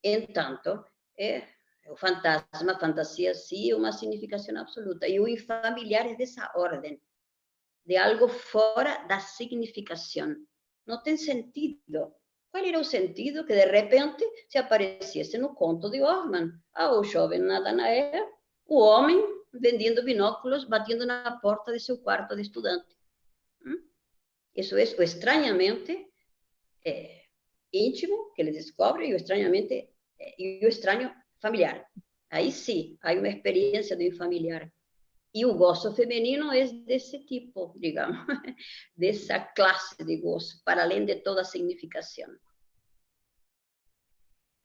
Entanto, o fantasma, a fantasia, sim, é uma significação absoluta. E o infamiliar é dessa ordem, de algo fora da significação. Não tem sentido. Qual era o sentido que, de repente, se aparecesse no conto de Orman? O jovem Natanael, o homem vendendo binóculos, batendo na porta de seu quarto de estudante. Isso é o estranhamente íntimo que ele descobre e o estranhamente e o estranho familiar. Aí sim, há uma experiência do familiar. E o gozo feminino é desse tipo, digamos, dessa classe de gozo, para além de toda significação.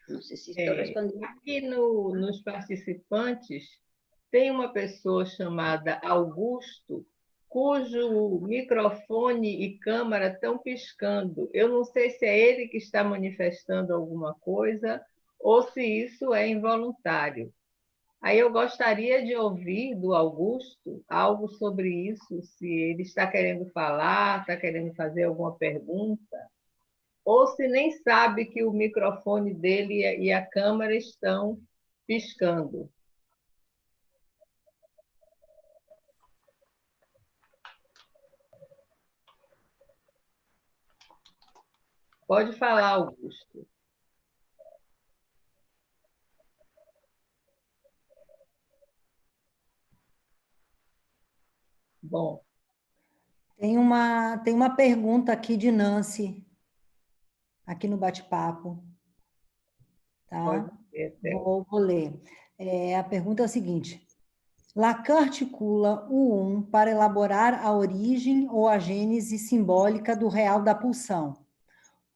Não sei se estou respondendo. Aqui nos participantes, tem uma pessoa chamada Augusto, cujo microfone e câmera estão piscando. Eu não sei se é ele que está manifestando alguma coisa ou se isso é involuntário. Aí eu gostaria de ouvir do Augusto algo sobre isso, se ele está querendo falar, está querendo fazer alguma pergunta, ou se nem sabe que o microfone dele e a câmera estão piscando. Pode falar, Augusto. Bom. Tem uma pergunta aqui de Nancy, aqui no bate-papo. Tá? Vou ler. A pergunta é a seguinte. Lacan articula o para elaborar a origem ou a gênese simbólica do real da pulsão.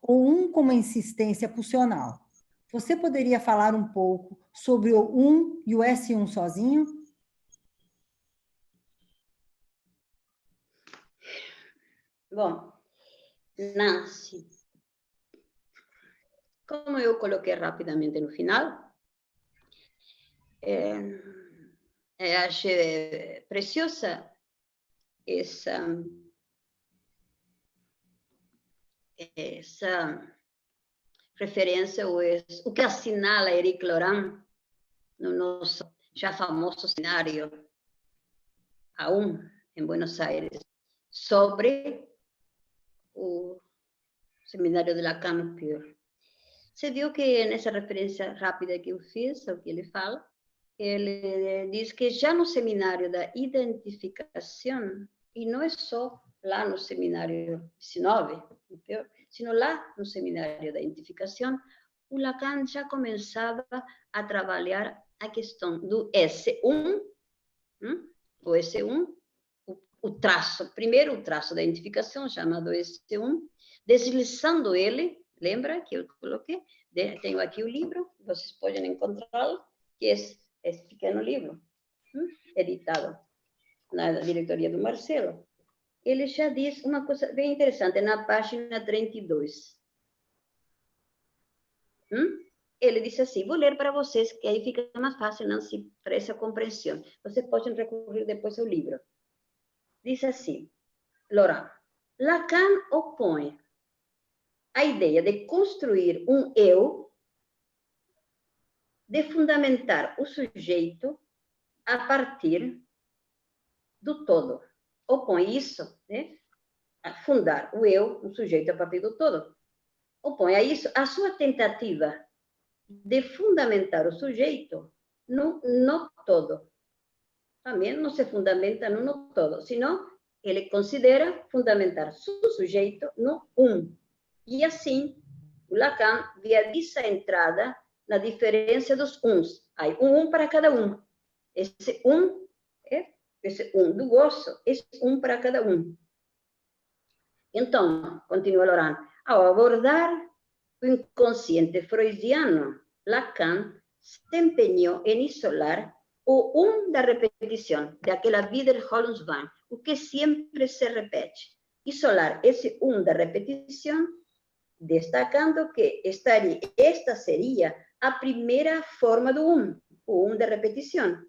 O como insistência pulsional. Você poderia falar um pouco sobre o e o S1 sozinho? Bom, Nancy, como eu coloquei rapidamente no final, achei preciosa essa referência, o que assinala Éric Laurent no nosso já famoso cenário A1 em Buenos Aires, sobre o seminário de Lacan Pure. Você viu que nessa referência rápida que eu fiz, ao que ele fala, ele diz que já no seminário da identificação, e não é só lá no seminário 19, sino lá no seminário da identificação, o Lacan já começava a trabalhar a questão do S1, o S1, o traço, primeiro o traço da identificação, chamado S1, deslizando ele, lembra que eu coloquei? Tenho aqui o livro, vocês podem encontrá-lo, que é esse pequeno livro, editado na diretoria do Marcelo. Ele já diz uma coisa bem interessante, na página 32. Ele diz assim, vou ler para vocês, que aí fica mais fácil, não se para essa compreensão. Vocês podem recorrer depois ao livro. Diz assim, Laurent, Lacan opõe a ideia de construir um eu, de fundamentar o sujeito a partir do todo. Opõe isso, né? A fundar o eu, o sujeito a partir do todo. Opõe a isso a sua tentativa de fundamentar o sujeito no todo. Também não se fundamenta no todo, senão ele considera fundamentar seu sujeito no E assim, o Lacan viabiliza a entrada na diferença dos uns. Há para cada um. Esse do gozo, é para cada um. Então, continua Laurent, ao abordar o inconsciente freudiano, Lacan se empeñou em isolar o da repetição, daquela Wiederholungswahn, o que sempre se repete. Isolar esse da repetição, destacando que esta seria a primeira forma do o da repetição.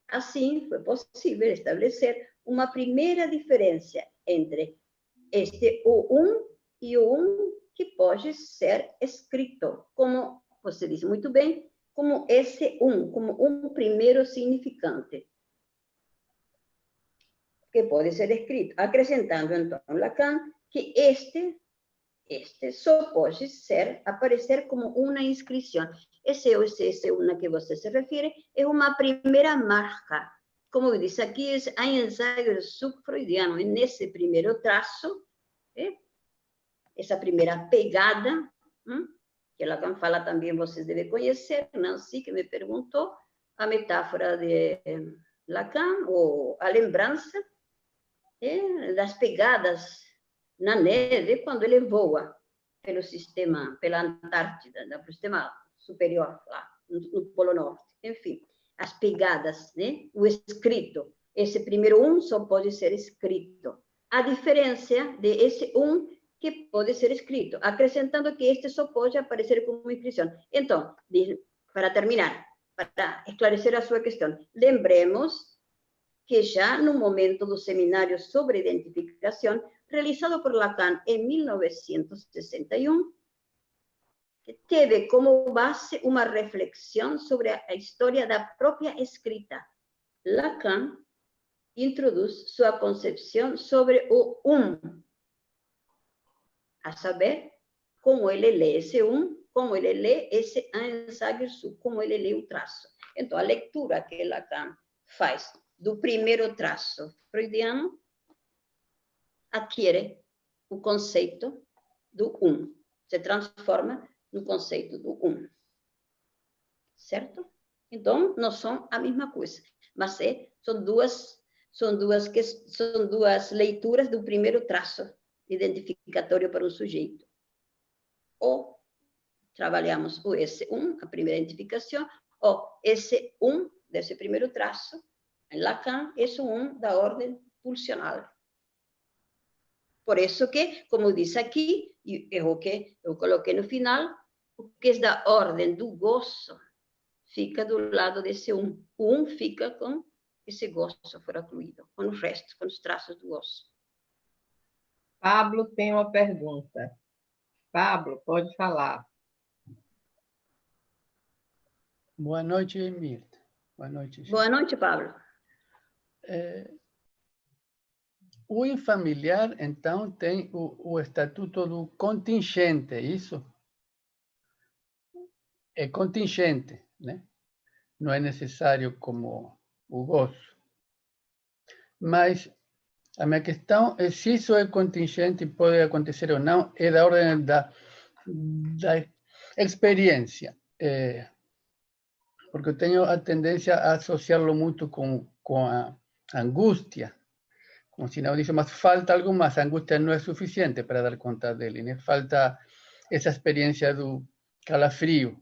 Assim, foi possível estabelecer uma primeira diferença entre este e o que pode ser escrito, como você disse muito bem, como esse como primeiro significante, que pode ser escrito, acrescentando então Lacan que este só pode aparecer como uma inscrição. Esse a que você se refere é uma primeira marca. Como diz aqui, é um ensaio subfreudiano. E nesse primeiro traço, essa primeira pegada, que Lacan fala também, vocês devem conhecer, Nancy, que me perguntou, a metáfora de Lacan, ou a lembrança das pegadas na neve, quando ele voa pelo sistema, pela Antártida, pelo sistema superior, lá, no Polo Norte. Enfim, as pegadas, né? O escrito. Esse primeiro só pode ser escrito. A diferença de esse que pode ser escrito, acrescentando que este só pode aparecer como inscrição. Então, para terminar, para esclarecer a sua questão, lembremos que já no momento do seminário sobre identificação, realizado por Lacan em 1961, teve como base uma reflexão sobre a história da própria escrita. Lacan introduz sua concepção sobre o a saber, como ele lê esse como ele lê esse ensaio, como ele lê o traço. Então, a leitura que Lacan faz do primeiro traço freudiano adquire o conceito do se transforma no conceito do certo? Então, não são a mesma coisa, mas são duas leituras do primeiro traço identificatório para um sujeito. Ou trabalhamos o S1, a primeira identificação, ou esse desse primeiro traço, em Lacan, é da ordem pulsional. Por isso que, como diz aqui, é o que eu coloquei no final, o que é da ordem do gozo fica do lado desse O fica com esse gozo fora incluído, com os restos, com os traços do gozo. Pablo tem uma pergunta. Pablo, pode falar. Boa noite, Mirta. Boa noite. Boa noite, Pablo. O infamiliar, então, tem o estatuto do contingente, isso? É contingente, né? não é necessário como o gozo. Mas a minha questão é se isso é contingente e pode acontecer ou não, é da ordem da experiência. Porque eu tenho a tendência a associá-lo muito com a angústia. Como si no dice más, falta algo más, a angustia no es suficiente para dar conta dele, né? Falta essa experiência do calafrio,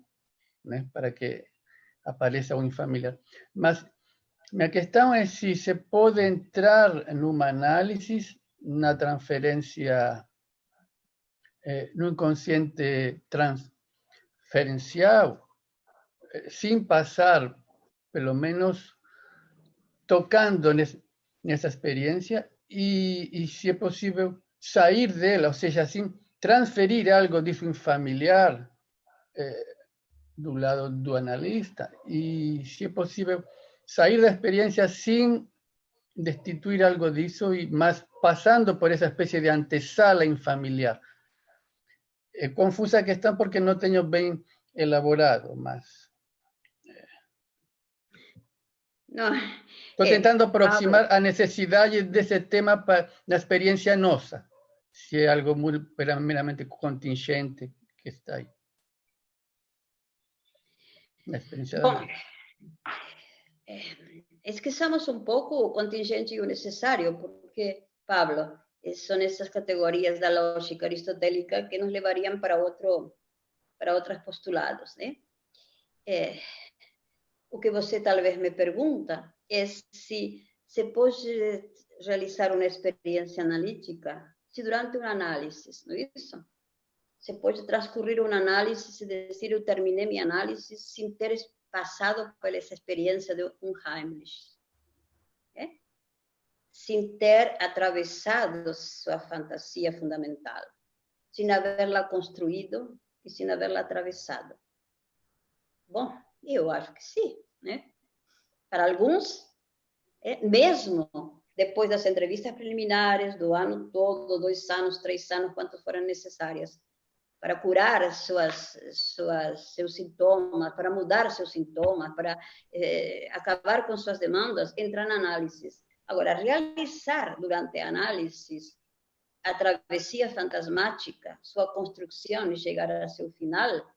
né? Para que apareça um familiar. Mas minha questão é se se pode entrar numa análise na transferência, no inconsciente transferencial, sem passar, pelo menos, tocando nessa experiência e se é possível sair dela, ou seja, assim, transferir algo disso em familiar do lado do analista e se é possível sair da experiência sem destituir algo disso, mas passando por essa espécie de antesala infamiliar. É confusa a questão porque não tenho bem elaborado, mas... Não, estou tentando aproximar a necessidade desse tema para a experiência nossa, se é algo muito meramente contingente que está aí. Na experiência bom, esqueçamos um pouco o contingente e o necessário, porque, Pablo, são essas categorias da lógica aristotélica que nos levariam para outros postulados, né? O que você talvez me pergunta é se se pode realizar uma experiência analítica se durante uma análise, não é isso? Se pode transcorrer uma análise e dizer eu terminei minha análise sem ter passado por essa experiência de um Heimlich, sem ter atravessado sua fantasia fundamental, sem haverla construído e sem haverla atravessado. Bom, eu acho que sim, né? Para alguns, mesmo depois das entrevistas preliminares do ano todo, 2 anos, 3 anos, quanto forem necessárias, para curar seus sintomas, para mudar seus sintomas, para acabar com suas demandas, entrar na análise. Agora, realizar durante a análise a travessia fantasmática, sua construção e chegar a seu final,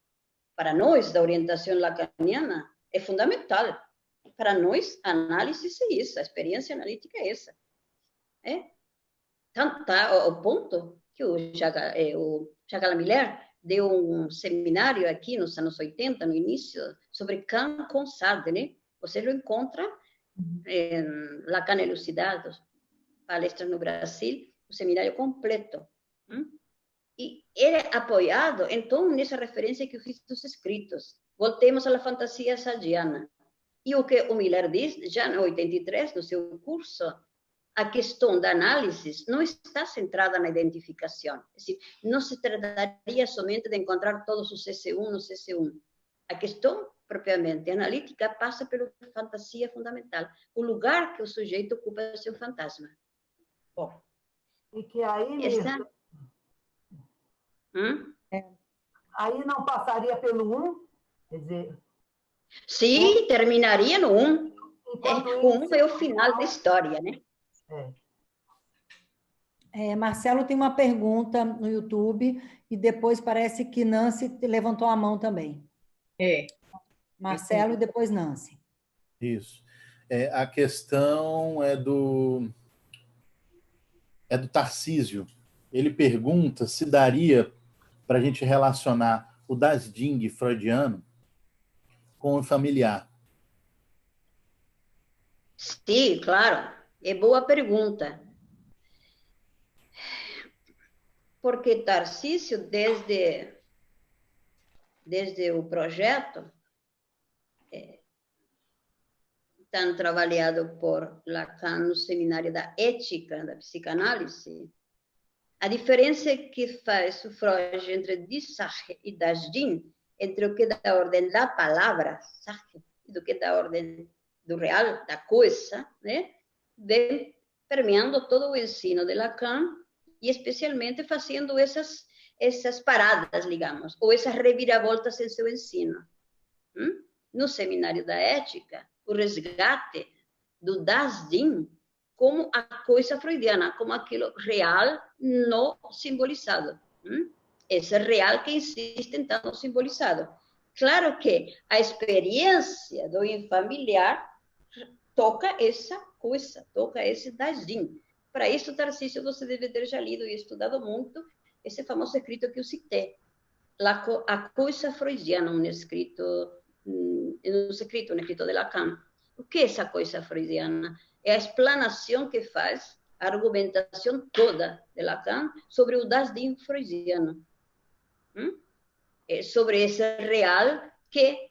para nós, da orientação lacaniana, é fundamental. Para nós, a análise é isso, a experiência analítica é essa. Tanto ao ponto que o Jacques Miller deu um seminário aqui nos anos 80, no início, sobre Kant com Sartre, né? Você lo encontra em Lacan Elucidados, palestras no Brasil, o seminário completo. E ele é apoiado, então, nessa referência que eu fiz dos escritos. Voltemos à fantasia sardiana. E o que o Miller diz, já em 83, no seu curso, a questão da análise não está centrada na identificação. É decir, não se trataria somente de encontrar todos os CC1 no CC1. A questão, propriamente analítica, passa pela fantasia fundamental, o lugar que o sujeito ocupa seu fantasma. Bom, e que aí, aí não passaria pelo 1, quer dizer... Sim, terminaria no 1. O 1 é o final da história, né? Marcelo tem uma pergunta no YouTube e depois parece que Nancy levantou a mão também. Marcelo e depois Nancy. Isso. A questão é do Tarcísio. Ele pergunta se daria para a gente relacionar o Das Ding freudiano com o familiar. Sim, claro. É boa pergunta. Porque Tarcísio, desde o projeto, tão trabalhado por Lacan no seminário da ética da psicanálise, a diferença que faz o Freud entre Dissach e Dasdin, entre o que é da ordem da palavra, e do que é da ordem do real, da coisa, né? Vem permeando todo o ensino de Lacan e especialmente fazendo essas paradas, digamos, ou essas reviravoltas em seu ensino. no Seminário da Ética, o resgate do das Ding como a coisa freudiana, como aquilo real não simbolizado. Esse real que insiste em estar não simbolizado. Claro que a experiência do infamiliar toca essa coisa, toca esse das Ding. Para isso, Tarcísio, você deve ter já lido e estudado muito esse famoso escrito que eu citei, a coisa freudiana, um escrito de Lacan. O que é essa coisa freudiana? É a explanação que faz, a argumentação toda de Lacan sobre o das Ding freudiano. Sobre esse real que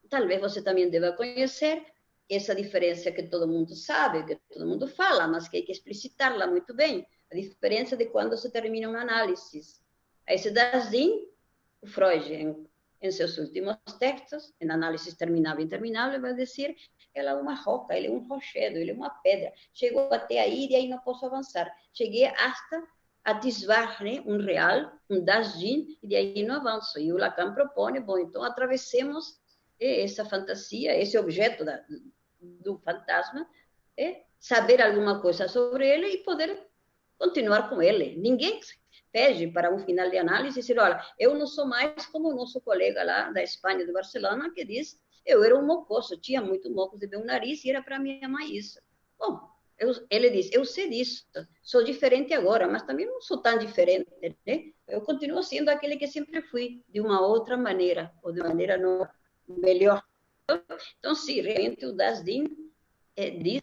talvez você também deva conhecer, essa diferença que todo mundo sabe, que todo mundo fala, mas que hay que explicitarla muito bem, a diferença de quando se termina uma análise. Esse das Ding, o Freud, em seus últimos textos, em análises terminável e interminável, vai dizer, ela é uma roca, ele é um rochedo, ele é uma pedra. Chegou até aí e aí não posso avançar. Cheguei hasta atisbar, né, um real, um das Ding, e de aí não avanço. E o Lacan propõe, bom, então atravessemos essa fantasia, esse objeto do fantasma, saber alguma coisa sobre ele e poder continuar com ele. Ninguém pede para um final de análise dizer, olha, eu não sou mais como o nosso colega lá da Espanha, de Barcelona, que diz, eu era um mocoso, tinha muito mocos de meu nariz e era para minha mãe isso. Bom, ele diz, eu sei disso, sou diferente agora, mas também não sou tão diferente, né? Eu continuo sendo aquele que sempre fui, de uma outra maneira, ou de maneira melhor. Então, sim, realmente o das Ding diz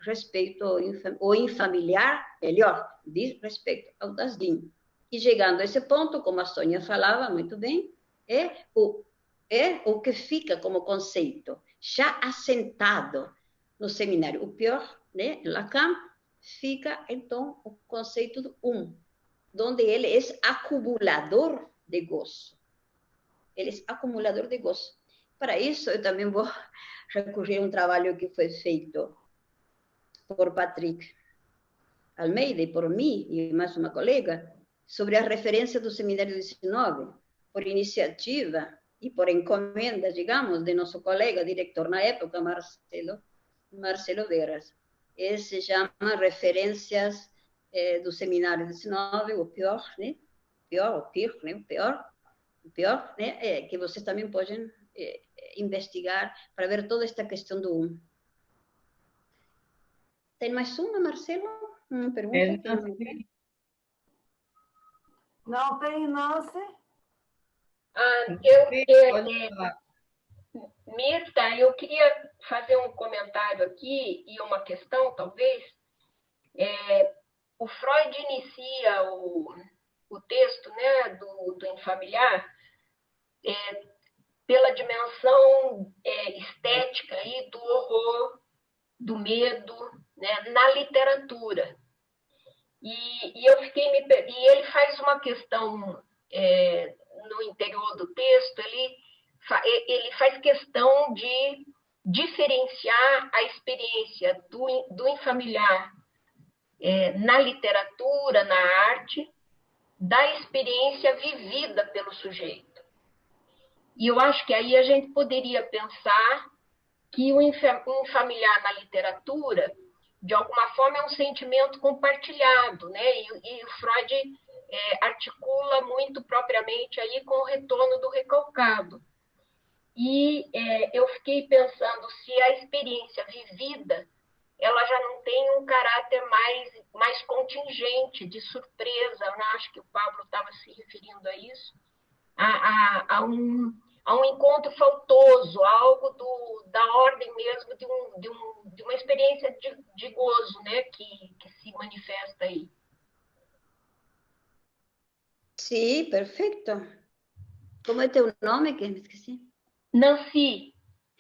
respeito ao infamiliar, melhor, diz respeito ao das Ding. E chegando a esse ponto, como a Sônia falava muito bem, é o que fica como conceito, já assentado no seminário. O pior, né, Lacan, fica, então, o conceito do onde ele é acumulador de gozo. Ele é acumulador de gozo. Para isso, eu também vou recorrer a um trabalho que foi feito por Patrick Almeida e por mim e mais uma colega, sobre a referência do Seminário 19, por iniciativa e por encomenda, digamos, de nosso colega, diretor na época, Marcelo Veras. Esse se chama Referências do Seminário 19, o pior, né? O pior, né? Que vocês também podem investigar para ver toda esta questão do Tem mais uma, Marcelo? Uma pergunta? Não tem, Nancy? Mirta, eu queria fazer um comentário aqui e uma questão, talvez. O Freud inicia o texto, né, do infamiliar pela dimensão estética aí do horror, do medo, né, na literatura. E eu fiquei e ele faz uma questão no interior do texto, ele faz questão de diferenciar a experiência do infamiliar na literatura, na arte, da experiência vivida pelo sujeito. E eu acho que aí a gente poderia pensar que o infamiliar na literatura, de alguma forma, é um sentimento compartilhado, né? E o Freud articula muito propriamente aí com o retorno do recalcado. E eu fiquei pensando se a experiência vivida ela já não tem um caráter mais contingente, de surpresa. Eu acho que o Pablo estava se referindo a isso, a um encontro faltoso, algo da ordem mesmo de uma experiência de gozo, né, que se manifesta aí. Sim, perfeito. Como é teu nome, que me esqueci? Nancy.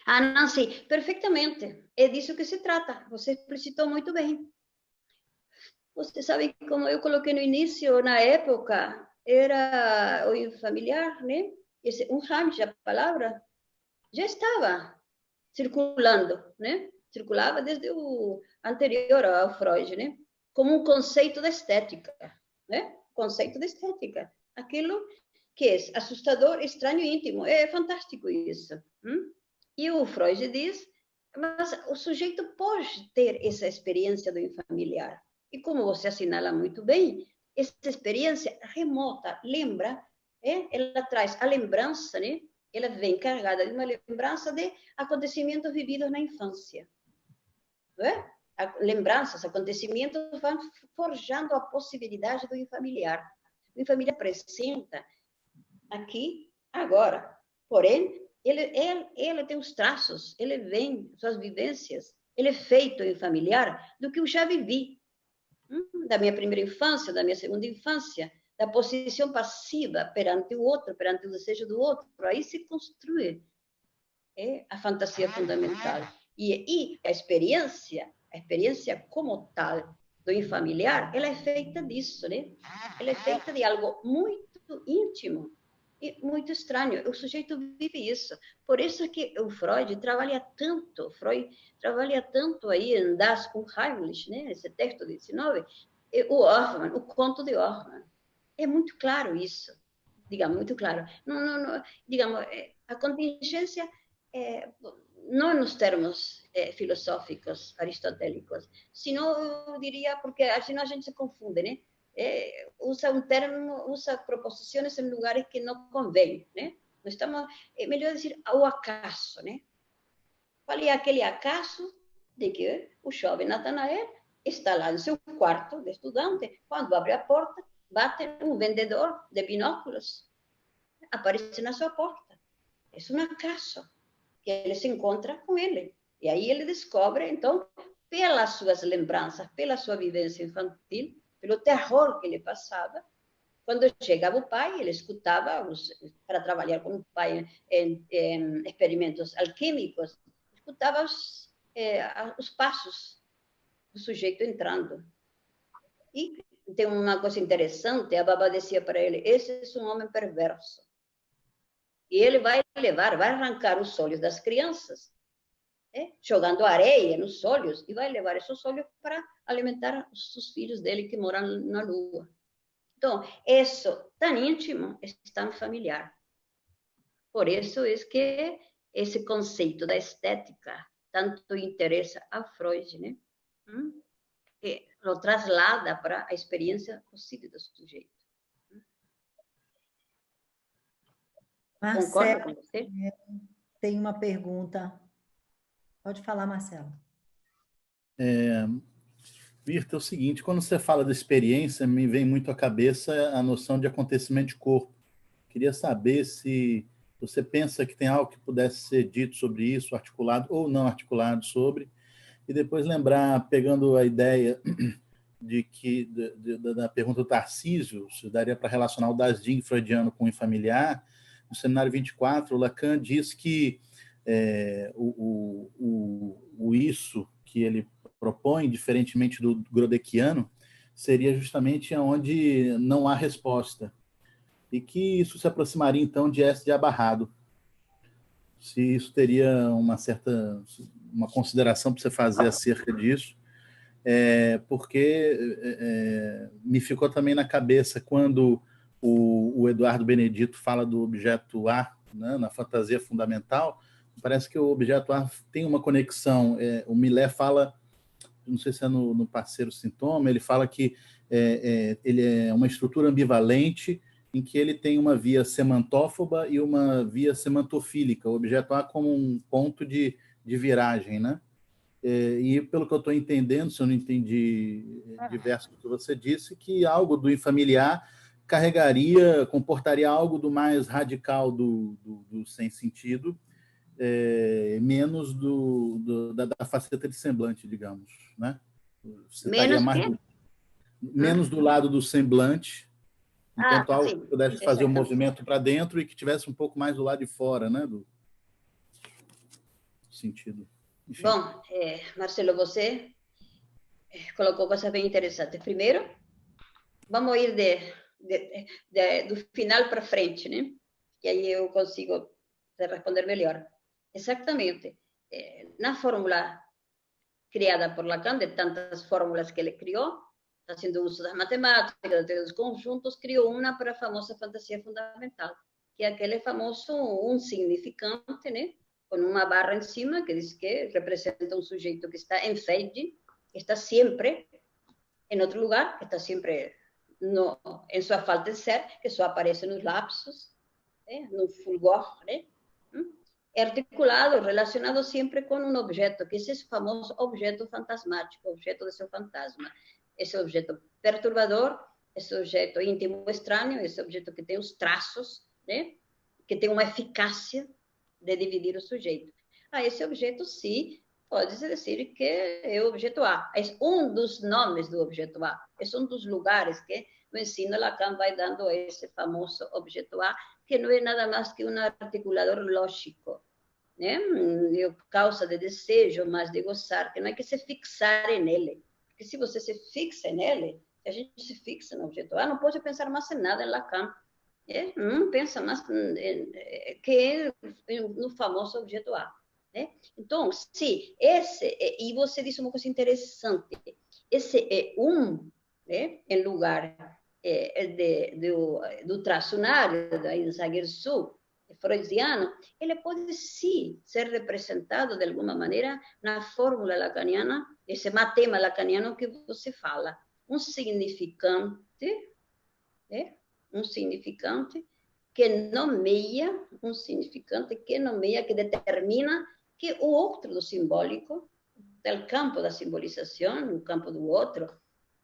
Nancy, perfeitamente. É disso que se trata. Você explicitou muito bem. Você sabe como eu coloquei no início, na época, era o infamiliar, né? Esse Unheimlich, a palavra, já estava circulando, né? Circulava desde o anterior ao Freud, né? Como um conceito da estética, né? Conceito da estética. Aquilo que é assustador, estranho e íntimo. É fantástico isso. E o Freud diz, mas o sujeito pode ter essa experiência do infamiliar. E como você assinala muito bem, essa experiência remota, lembra, ela traz a lembrança, né? Ela vem carregada de uma lembrança de acontecimentos vividos na infância. Não é? Lembranças, acontecimentos vão forjando a possibilidade do infamiliar. O infamiliar apresenta aqui, agora. Porém, ele tem os traços, ele vem, suas vivências, ele é feito infamiliar do que eu já vivi. Da minha primeira infância, da minha segunda infância, da posição passiva perante o outro, perante o desejo do outro. Aí se construi a fantasia fundamental. E a experiência como tal do infamiliar, ela é feita disso, né? Ela é feita de algo muito íntimo e muito estranho. O sujeito vive isso. Por isso que o Freud trabalha tanto aí em Das Unheimlich, né? Esse texto de 19, o Orphan, o conto de Orphan. É muito claro isso, digamos, muito claro. Não, digamos, a contingência não nos termos filosóficos aristotélicos, senão eu diria, porque senão a gente se confunde, né? Usa um termo, usa proposições em lugares que não convém, né? Nós estamos, é melhor dizer o acaso, né? Qual é aquele acaso de que o jovem Natanael está lá no seu quarto de estudante, quando abre a porta, bate um vendedor de binóculos, aparece na sua porta. É um acaso que ele se encontra com ele. E aí ele descobre, então, pelas suas lembranças, pela sua vivência infantil, pelo terror que ele passava, quando chegava o pai, ele escutava, para trabalhar com o pai em experimentos alquímicos, escutava os passos do sujeito entrando. E tem uma coisa interessante, a babá dizia para ele, esse é um homem perverso. E ele vai arrancar os olhos das crianças, jogando areia nos olhos, e vai levar esses olhos para alimentar os filhos dele que moram na Lua. Então, isso tão íntimo é tão familiar. Por isso é que esse conceito da estética tanto interessa a Freud, né? Que lo traslada para a experiência possível do sujeito. Concorda com você? Tem uma pergunta. Pode falar, Marcelo. Virta, é o seguinte, quando você fala da experiência, me vem muito à cabeça a noção de acontecimento de corpo. Queria saber se você pensa que tem algo que pudesse ser dito sobre isso, articulado ou não articulado sobre, e depois lembrar, pegando a ideia da pergunta do Tarcísio, se daria para relacionar o Dasdim freudiano com o infamiliar. No seminário 24, Lacan diz que o isso que ele propõe, diferentemente do Grodekiano, seria justamente onde não há resposta. E que isso se aproximaria, então, de S de abarrado. Se isso teria uma consideração para você fazer acerca disso, porque me ficou também na cabeça quando o Eduardo Benedito fala do objeto A, né, na fantasia fundamental, parece que o objeto A tem uma conexão. O Millet fala, não sei se é no Parceiro Sintoma, ele fala que ele é uma estrutura ambivalente em que ele tem uma via semantófoba e uma via semantofílica, o objeto A como um ponto de viragem, né? E pelo que eu estou entendendo, se eu não entendi diverso do que você disse, que algo do infamiliar comportaria algo do mais radical do sem sentido, menos da faceta de semblante, digamos, né? Você estaria menos do lado do semblante, enquanto algo que pudesse fazer um movimento para dentro e que tivesse um pouco mais do lado de fora, né? Do sentido. Enfim. Bom, Marcelo, você colocou coisas bem interessantes. Primeiro, vamos ir do final para frente, né? Que aí eu consigo responder melhor. Exatamente. Na fórmula criada por Lacan, de tantas fórmulas que ele criou, fazendo uso das matemáticas, dos conjuntos, criou uma para a famosa fantasia fundamental, que é aquele famoso significante, né? con una barra encima que dice que representa un sujeto que está en fade, que está siempre en otro lugar, que está siempre no, en su falta de ser, que só aparece nos lapsos, no fulgor, articulado, relacionado siempre con un objeto, que es ese famoso objeto fantasmático, objeto de seu fantasma. Esse objeto perturbador, esse objeto íntimo estranho, esse objeto que tem os traços, né? Que tem uma eficácia de dividir o sujeito. Esse objeto, sim, pode-se dizer que é o objeto A. É um dos nomes do objeto A. É um dos lugares que no ensino Lacan vai dando a esse famoso objeto A, que não é nada mais que um articulador lógico, né? De causa de desejo, mas de gozar, que não é que se fixar nele. Porque se você se fixa nele, se a gente se fixa no objeto A, não pode pensar mais em nada em Lacan. Não pensa mais que no famoso objeto A. Então, sim, e você disse uma coisa interessante, esse é em lugar do tracionário, da Insaguirsu, freudiano, ele pode sim ser representado de alguma maneira na fórmula lacaniana, esse matema lacaniano que você fala, um significante que nomeia, que determina que o outro do simbólico, do campo da simbolização, no campo do outro,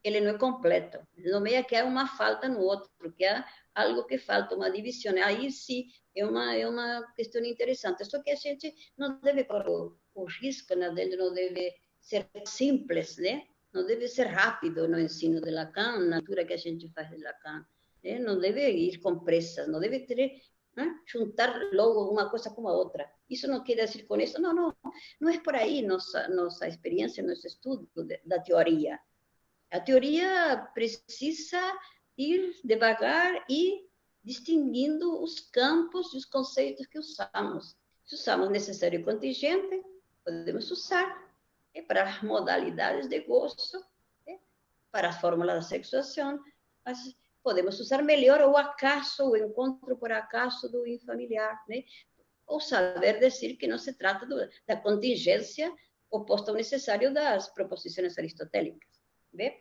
ele não é completo. Ele nomeia que há uma falta no outro, que há algo que falta, uma divisão. Aí sim, é uma questão interessante. Só que a gente não deve correr o risco, a gente não deve ser simples, né? Não deve ser rápido no ensino de Lacan, na altura que a gente faz de Lacan. Não deve ir com pressa, não deve ter, juntar logo uma coisa com a outra. Isso não quer dizer com isso, não é por aí nossa experiência, nosso estudo da teoria. A teoria precisa ir devagar e distinguindo os campos e os conceitos que usamos. Se usamos necessário e contingente, podemos usar para modalidades de gozo, para a fórmula da sexuação, mas podemos usar melhor o acaso, o encontro por acaso do infamiliar, né? Ou saber dizer que não se trata da contingência oposta ao necessário das proposições aristotélicas. Né?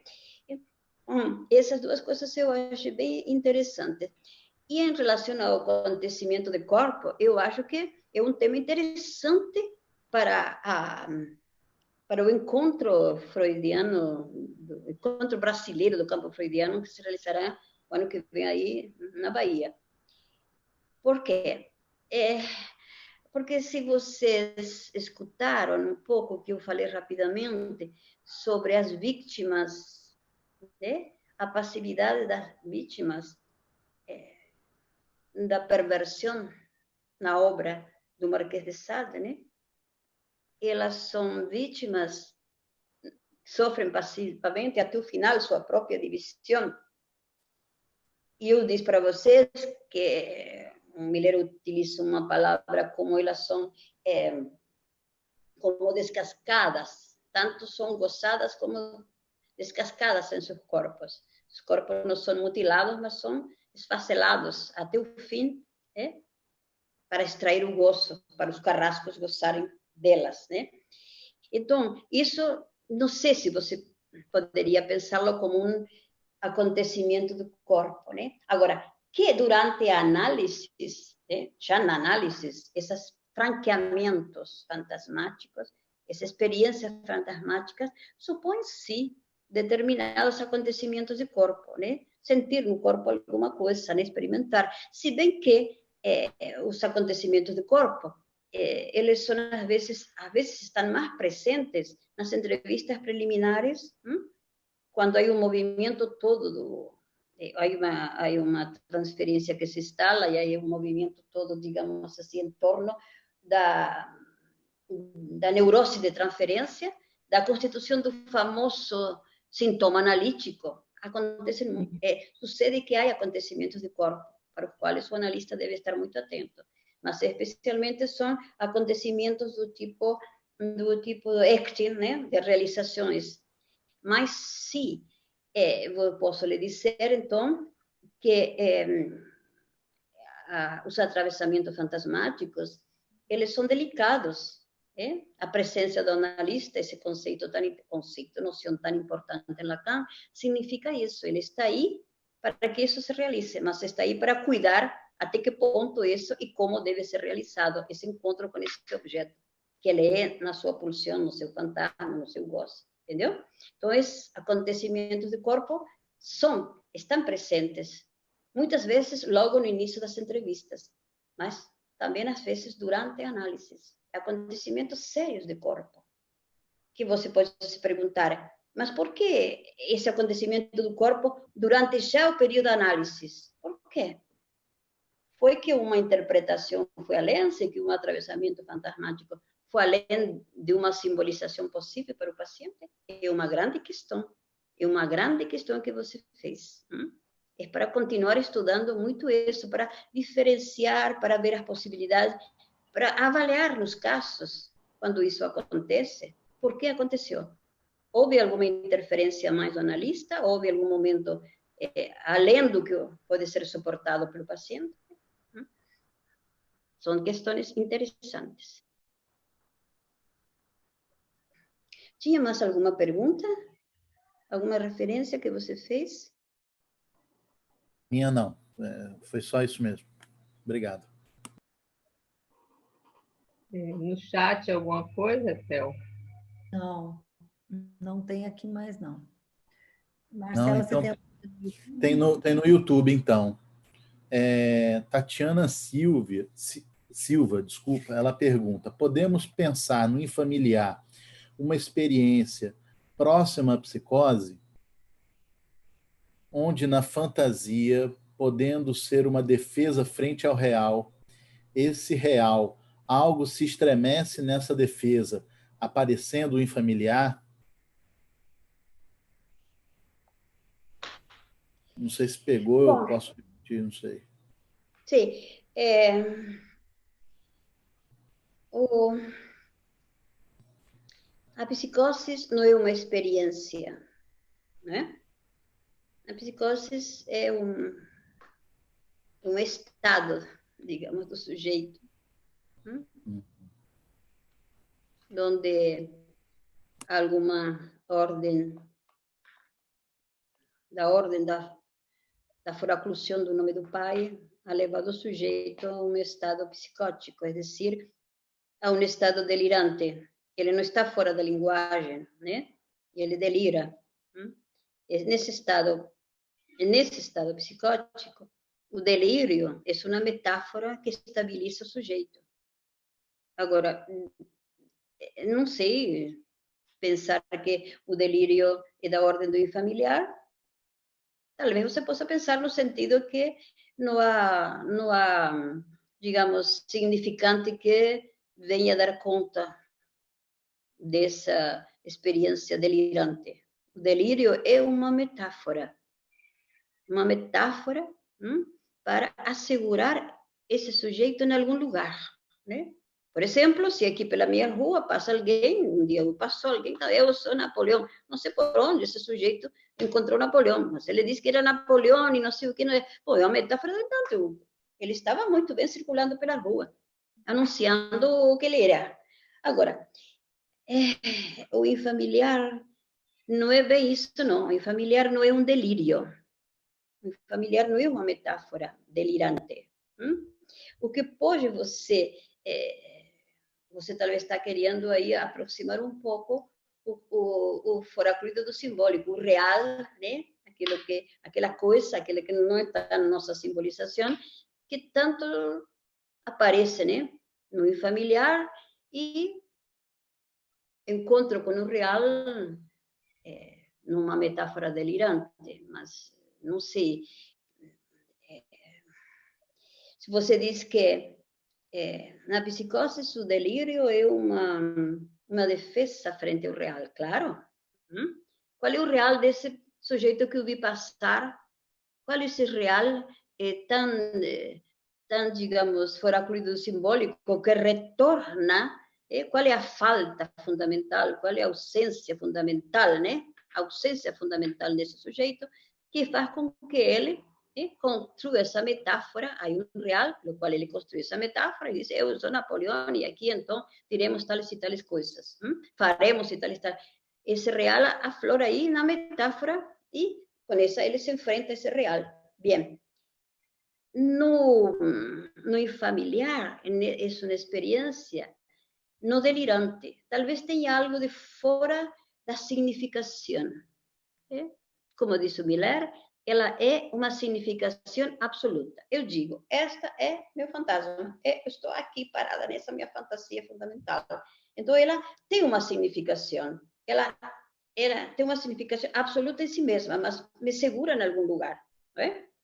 Essas duas coisas eu acho bem interessantes. E em relação ao acontecimento do corpo, eu acho que é um tema interessante para o encontro freudiano, o encontro brasileiro do campo freudiano, que se realizará o ano que vem aí na Bahia. Por quê? Porque se vocês escutaram um pouco que eu falei rapidamente sobre as vítimas, a passividade das vítimas da perversão na obra do Marquês de Sade, né? Elas são vítimas, sofrem passivamente até o final sua própria divisão. E eu disse para vocês que Miller utiliza uma palavra como elas são como descascadas, tanto são gozadas como descascadas em seus corpos. Os corpos não são mutilados, mas são esfacelados até o fim, para extrair o gozo, para os carrascos gozarem delas, né? Então, isso, não sei se você poderia pensá-lo como um acontecimento do corpo, né? Agora, que durante a análise, já na análise, esses franqueamentos fantasmáticos, essas experiências fantasmáticas, supõem, sim, determinados acontecimentos de corpo, né? Sentir no corpo alguma coisa, né? Experimentar. Se bem que os acontecimentos do corpo, eles são, às vezes estão mais presentes nas entrevistas preliminares, quando há um movimento todo, há uma transferência que se instala e há um movimento todo, digamos assim, em torno da neurose de transferência, da constituição do famoso sintoma analítico. Sucede que há acontecimentos de corpo para os quais o analista deve estar muito atento, mas especialmente são acontecimentos do tipo acting, né, de realizações. Mas sim, eu posso lhe dizer, então, que os atravessamentos fantasmáticos eles são delicados. A presença do analista, esse noção tão importante em Lacan, significa isso. Ele está aí para que isso se realize, mas está aí para cuidar até que ponto isso e como deve ser realizado esse encontro com esse objeto, que ele é na sua pulsão, no seu fantasma, no seu gozo, entendeu? Então, esses acontecimentos do corpo estão presentes, muitas vezes logo no início das entrevistas, mas também às vezes durante a análise. Acontecimentos sérios de corpo, que você pode se perguntar, mas por que esse acontecimento do corpo durante já o período de análise? Por quê? Foi que uma interpretação foi além, sei que um atravessamento fantasmático foi além de uma simbolização possível para o paciente? É uma grande questão. É uma grande questão que você fez. É para continuar estudando muito isso, para diferenciar, para ver as possibilidades, para avaliar nos casos, quando isso acontece, por que aconteceu? Houve alguma interferência mais do analista? Houve algum momento além do que pode ser suportado pelo paciente? São questões interessantes. Tinha mais alguma pergunta? Alguma referência que você fez? Minha não. Foi só isso mesmo. Obrigado. No chat alguma coisa, Théo? Não tem aqui mais, não. Não, Marcela, então, você tem no YouTube, então. Tatiana Silva, desculpa, ela pergunta: podemos pensar no infamiliar uma experiência próxima à psicose, onde na fantasia, podendo ser uma defesa frente ao real, esse real, algo se estremece nessa defesa, aparecendo o infamiliar? Não sei se pegou, eu posso repetir, não sei. Sim. A psicose não é uma experiência, né? A psicose é um estado, digamos, do sujeito, onde alguma ordem da foraclusão do nome do pai ha levado o sujeito a um estado psicótico, é decir, a um estado delirante. Ele não está fora da linguagem, né? Ele delira. Nesse estado psicótico, o delírio é uma metáfora que estabiliza o sujeito. Agora, não sei pensar que o delírio é da ordem do infamiliar. Talvez você possa pensar no sentido que não há, digamos, significante que venha dar conta dessa experiência delirante. O delírio é uma metáfora para assegurar esse sujeito em algum lugar, né? Por exemplo, se aqui pela minha rua passa alguém, um dia passou alguém, eu sou Napoleão, não sei por onde esse sujeito encontrou Napoleão, mas ele disse que era Napoleão e não sei o que, não é. Pô, é uma metáfora de tanto. Ele estava muito bem circulando pela rua, anunciando o que ele era. Agora, o infamiliar não é bem isso, não. O infamiliar não é um delírio. O infamiliar não é uma metáfora delirante. O que pode você talvez está querendo aí aproximar um pouco o foracluído do simbólico, o real, né? Aquela coisa que não está na nossa simbolização, que tanto aparece, né? No infamiliar e encontro com o real numa metáfora delirante, mas não sei. Se você diz que na psicose o delírio é uma defesa frente ao real, claro. Qual é o real desse sujeito que eu vi passar? Qual é esse real tão, digamos, foracluído simbólico que retorna? Qual é a falta fundamental? Qual é a ausência fundamental, né? A ausência fundamental desse sujeito que faz com que ele construye esa metáfora, hay un real, lo cual él construye esa metáfora y dice, yo soy Napoleón y aquí entonces diremos tales y tales cosas, faremos y tales. Ese real aflora ahí una metáfora y con esa él se enfrenta a ese real. Bien. No familiar, es una experiencia no delirante. Tal vez tenha algo de fora da significação. Como disse o Miller, ela é uma significação absoluta. Eu digo, esta é meu fantasma. Eu estou aqui parada nessa minha fantasia fundamental. Então, ela tem uma significação. Ela tem uma significação absoluta em si mesma, mas me segura em algum lugar.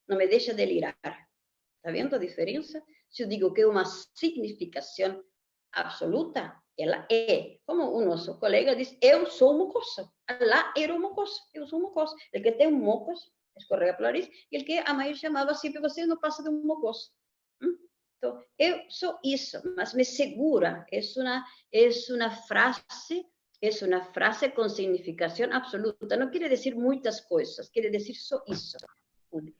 Não me deixa delirar. Está vendo a diferença? Se eu digo que é uma significação absoluta, ela é. Como o nosso colega diz, eu sou mocoso. Lá era um mocoso. Eu sou um mocoso. O que tem um mocoso, escorrega pelo nariz, e o que a mãe chamava sempre, você não passa de um mocoso. Então, eu sou isso, mas me segura. É uma frase com significação absoluta. Não quer dizer muitas coisas, quer dizer só isso.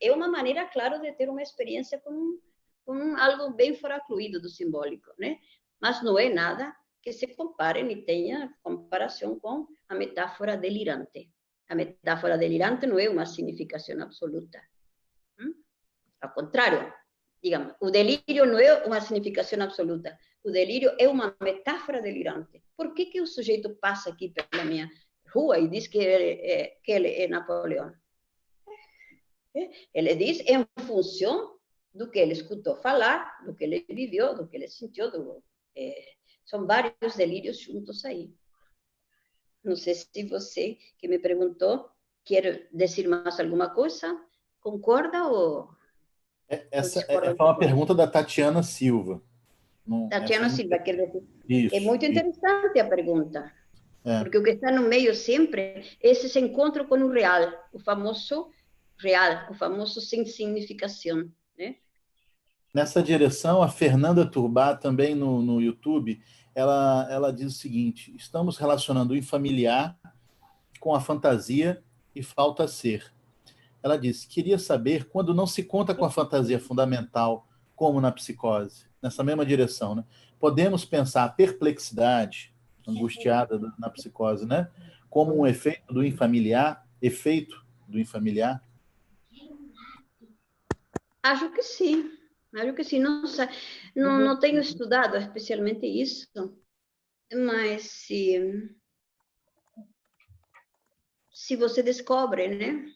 É uma maneira, claro, de ter uma experiência com algo bem foracluído do simbólico, né? Mas não é nada que se compare nem tenha comparação com a metáfora delirante. A metáfora delirante não é uma significação absoluta. Ao contrário, digamos, o delírio não é uma significação absoluta. O delírio é uma metáfora delirante. Por que o sujeito passa aqui pela minha rua e diz que ele é Napoleão? Ele diz em função do que ele escutou falar, do que ele viveu, do que ele sentiu. São vários delírios juntos aí. Não sei se você que me perguntou quer dizer mais alguma coisa. Concorda ou... Essa foi uma pergunta da Tatiana Silva. Tatiana Silva, quer dizer, isso, é muito interessante a pergunta. Porque o que está no meio sempre é esse encontro com o real, o famoso sem significação, né? Nessa direção, a Fernanda Turbá, também no YouTube, ela diz o seguinte: estamos relacionando o infamiliar com a fantasia e falta ser. Ela diz, queria saber quando não se conta com a fantasia fundamental, como na psicose, nessa mesma direção, né? Podemos pensar a perplexidade angustiada na psicose, né? Como um efeito do infamiliar, Acho que sim. Não tenho estudado especialmente isso, mas se você descobre, né,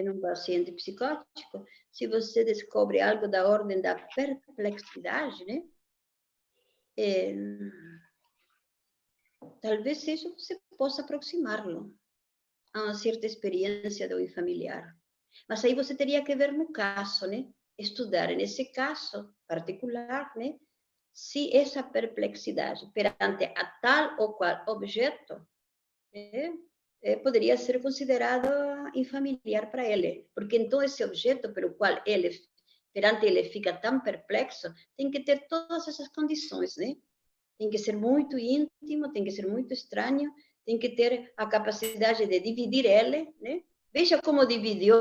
num paciente psicótico, se você descobre algo da ordem da perplexidade, né, talvez isso você possa aproximá-lo a uma certa experiência do infamiliar. Mas aí você teria que ver no caso, né? Estudar nesse caso particular, né? Se essa perplexidade perante a tal ou qual objeto poderia ser considerada infamiliar para ele, porque então esse objeto pelo qual perante ele fica tão perplexo tem que ter todas essas condições, né? Tem que ser muito íntimo, tem que ser muito estranho, tem que ter a capacidade de dividir ele, né? Veja como dividiu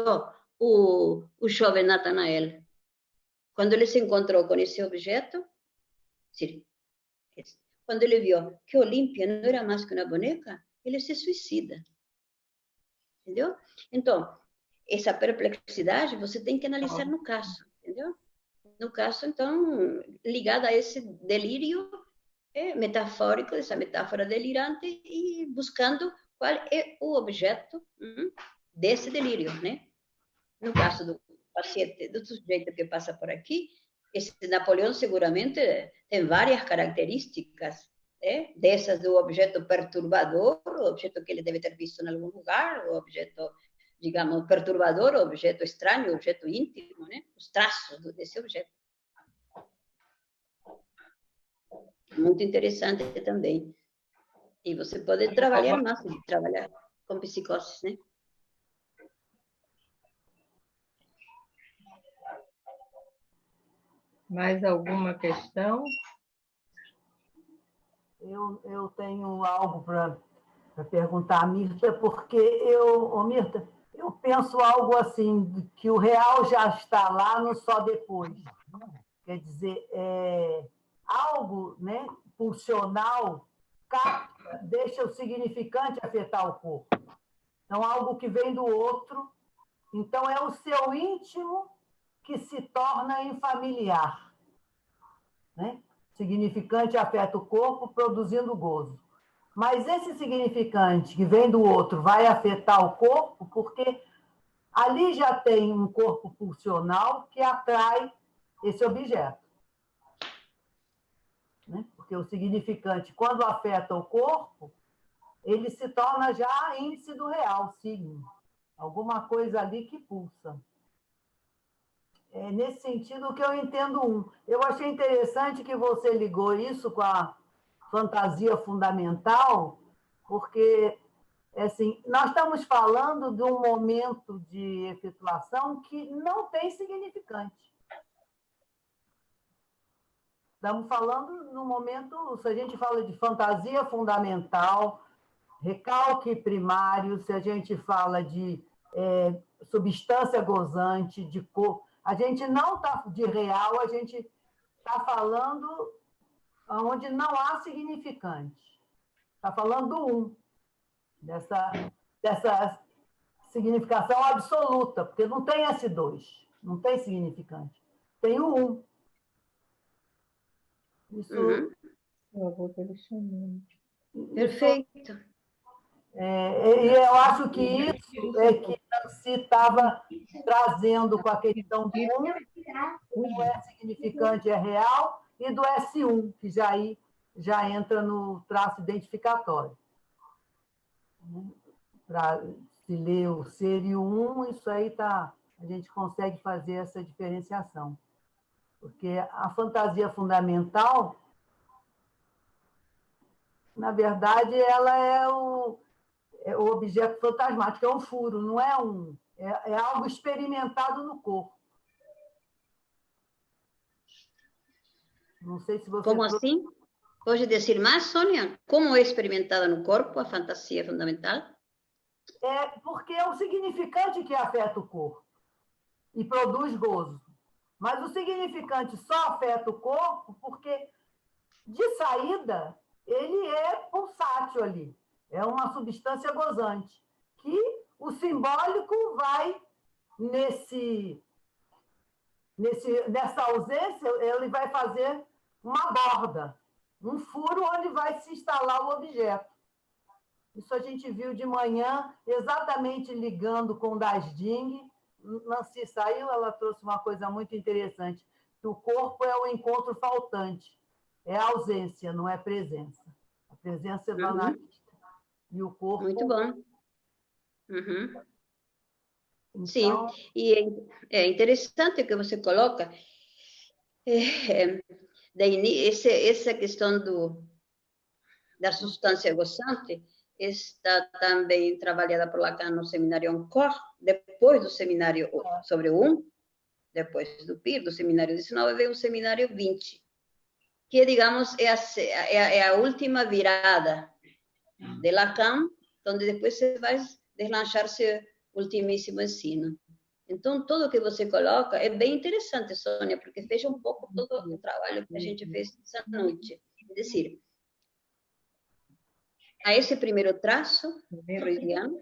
o jovem Natanael. Quando ele se encontrou com esse objeto, quando ele viu que Olímpia não era mais que uma boneca, ele se suicida. Entendeu? Então, essa perplexidade você tem que analisar no caso, entendeu? No caso, então, ligada a esse delírio metafórico, essa metáfora delirante, e buscando qual é o objeto desse delírio, né? No caso do paciente, do sujeito que passa por aqui, esse Napoleão seguramente tem várias características, dessas do objeto perturbador, o objeto que ele deve ter visto em algum lugar, o objeto, digamos, perturbador, o objeto estranho, o objeto íntimo, né? Os traços desse objeto. Muito interessante também. E você pode trabalhar com psicoses, né? Mais alguma questão? Eu tenho algo para perguntar a Mirta, porque Mirta, Eu penso algo assim, que o real já está lá no só depois. Quer dizer, algo, né, pulsional capta, deixa o significante afetar o corpo. Então, algo que vem do outro. Então, é o seu íntimo que se torna infamiliar. Né? Significante afeta o corpo, produzindo gozo. Mas esse significante que vem do outro vai afetar o corpo, porque ali já tem um corpo pulsional que atrai esse objeto. Né? Porque o significante, quando afeta o corpo, ele se torna já índice do real, signo. Alguma coisa ali que pulsa. É nesse sentido que eu entendo Eu achei interessante que você ligou isso com a fantasia fundamental, porque assim, nós estamos falando de um momento de efetuação que não tem significante. Estamos falando no momento, se a gente fala de fantasia fundamental, recalque primário, se a gente fala de substância gozante, de cor, a gente não está de real, a gente está falando onde não há significante. Está falando do dessa significação absoluta, porque não tem S2, não tem significante. Tem o 1. Isso. Perfeito. E eu acho que isso é que Nancy estava trazendo com a questão do 1, o é significante é real, e do S1, que já entra no traço identificatório. Para se ler o ser e o 1, isso aí a gente consegue fazer essa diferenciação. Porque a fantasia fundamental, na verdade, ela é o objeto fantasmático, é um furo, não é é algo experimentado no corpo. Não sei se você... Como assim? Pode dizer mais, Sônia? Como é experimentada no corpo a fantasia fundamental? É porque é o significante que afeta o corpo e produz gozo. Mas o significante só afeta o corpo porque, de saída, ele é pulsátil ali. É uma substância gozante. Que o simbólico vai nessa ausência, ele vai fazer uma borda, um furo onde vai se instalar o objeto. Isso a gente viu de manhã, exatamente ligando com o Das Ding. Nancy saiu, ela trouxe uma coisa muito interessante, que o corpo é o encontro faltante, é a ausência, não é presença. A presença é do analista. E o corpo... Muito bom. Então... Sim, e é interessante que você coloca essa questão da substância gozante está também trabalhada por Lacan no seminário Encore, depois do seminário sobre o 1, depois do PIR, do seminário 19, veio o seminário 20, que, digamos, é a última virada de Lacan, onde depois você vai deslanchar seu ultimíssimo ensino. Então, tudo que você coloca é bem interessante, Sônia, porque fecha um pouco todo o trabalho que a gente fez essa noite. É decir, a esse primeiro traço freudiano,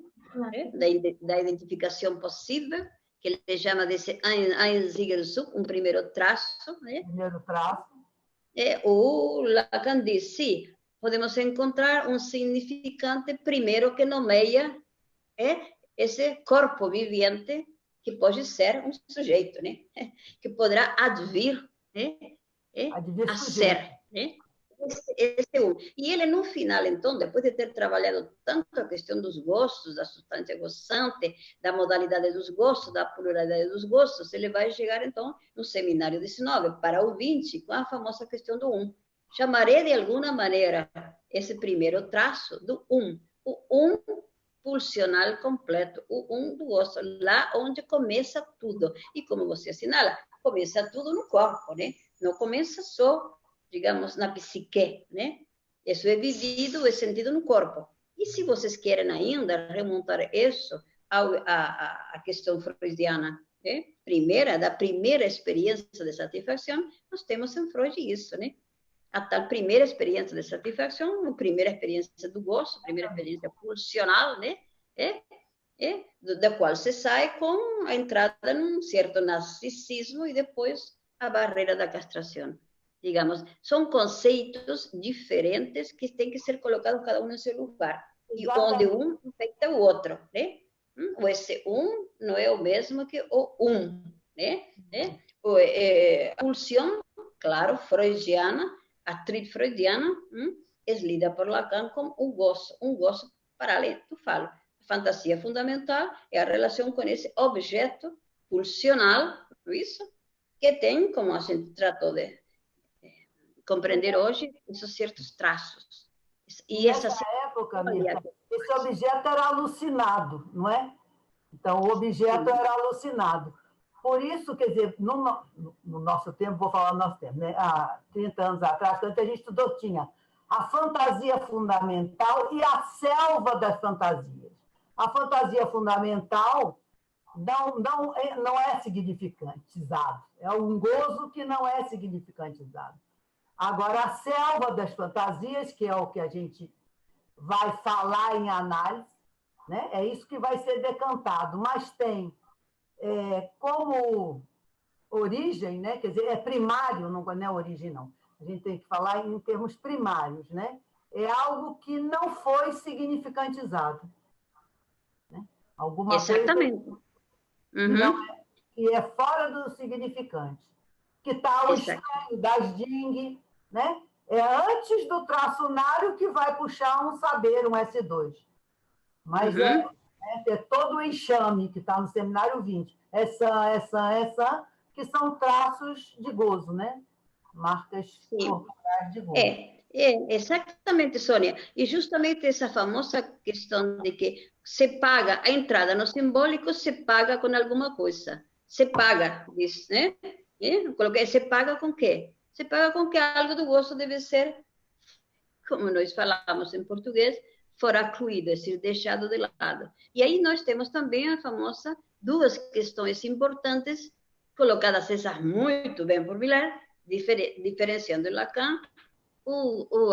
da identificação possível, que ele chama desse Einzigersuch, um primeiro traço. Primeiro traço. O Lacan diz, sim, podemos encontrar um significante primeiro que nomeia esse corpo vivente que pode ser um sujeito, né? Que poderá advir a ser. Né? Esse é um. E ele, no final, então, depois de ter trabalhado tanto a questão dos gostos, da substância gozante, da modalidade dos gostos, da pluralidade dos gostos, ele vai chegar, então, no seminário 19, para o 20, com a famosa questão do 1. Chamarei, de alguma maneira, esse primeiro traço do 1. O 1 pulsional completo, o 1 do gosto, lá onde começa tudo. E como você assinala, começa tudo no corpo, né? Não começa só, digamos, na psique, né? Isso é vivido, é sentido no corpo. E se vocês querem ainda remontar isso a questão freudiana, né? Da primeira experiência de satisfação, nós temos em Freud isso, né? A tal primeira experiência de satisfação, a primeira experiência do gosto, a primeira experiência pulsional, né? Da qual se sai com a entrada num certo narcisismo e depois a barreira da castração. Digamos, são conceitos diferentes que têm que ser colocados cada um no seu lugar. E onde um afeta o outro, né? O esse não é o mesmo que o né? A pulsão, claro, freudiana, a tríade freudiana, é lida por Lacan como um gozo paralelo, tu falo. A fantasia fundamental é a relação com esse objeto pulsional, não é isso? Que tem, como a gente tratou de compreender hoje, esses certos traços. E nessa época, Mirta, esse objeto era alucinado, não é? Então, o objeto era alucinado. Por isso, quer dizer, no nosso tempo, vou falar no nosso tempo, né? Há 30 anos atrás, quando a gente estudou, tinha a fantasia fundamental e a selva das fantasias. A fantasia fundamental não é significantizado. É um gozo que não é significantizado. Agora, a selva das fantasias, que é o que a gente vai falar em análise, né? É isso que vai ser decantado, mas tem como origem, né? Quer dizer, é primário, não é origem, não. A gente tem que falar em termos primários, né? É algo que não foi significantizado. Né? Alguma Exatamente. Coisa que é fora do significante. Que está o estranho das Ding, né? É antes do traçunário que vai puxar um saber, um S2. Mas é todo o enxame que está no seminário 20. Essa, que são traços de gozo, né? Marcas corporais de gozo. Exatamente, Sônia. E justamente essa famosa questão de que se paga a entrada no simbólico, se paga com alguma coisa. Se paga, diz, né? Coloquei, se paga com quê? Se paga com que algo do gosto deve ser, como nós falamos em português, foracluído, é decir, deixado de lado. E aí nós temos também a famosa duas questões importantes, colocadas essas muito bem por Villard, diferenciando em Lacan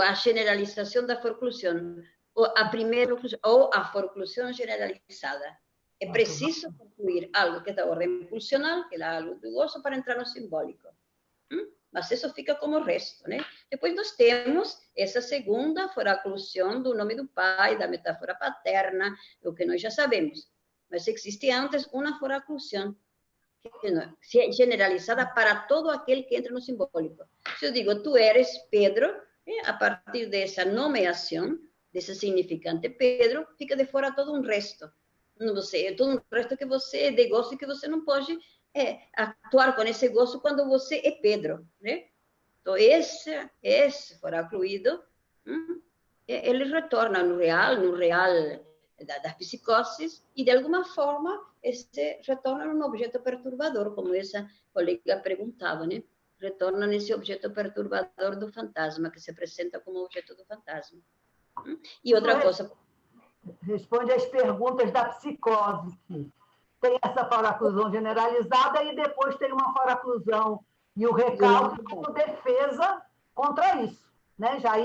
a generalização da forclusão, ou a forclusão generalizada. É preciso concluir algo que é da ordem pulsional, que é algo do gozo, para entrar no simbólico. Mas isso fica como resto, né? Depois nós temos essa segunda foraclusão do nome do pai, da metáfora paterna, o que nós já sabemos. Mas existe antes uma foraclusão que é generalizada para todo aquele que entra no simbólico. Se eu digo, tu eres Pedro, a partir dessa nomeação, desse significante Pedro, fica de fora todo um resto. Todo um resto que você é de gozo e que você não pode actuar com esse gozo quando você é Pedro, né? Então, esse for incluído, ele retorna no real das psicoses e, de alguma forma, esse retorna num objeto perturbador, como essa colega perguntava, né? Retorna nesse objeto perturbador do fantasma, que se apresenta como objeto do fantasma. E outra coisa... Responde às perguntas da psicose, que tem essa foraclusão generalizada e depois tem uma foraclusão e o recalque como defesa contra isso. Né? Já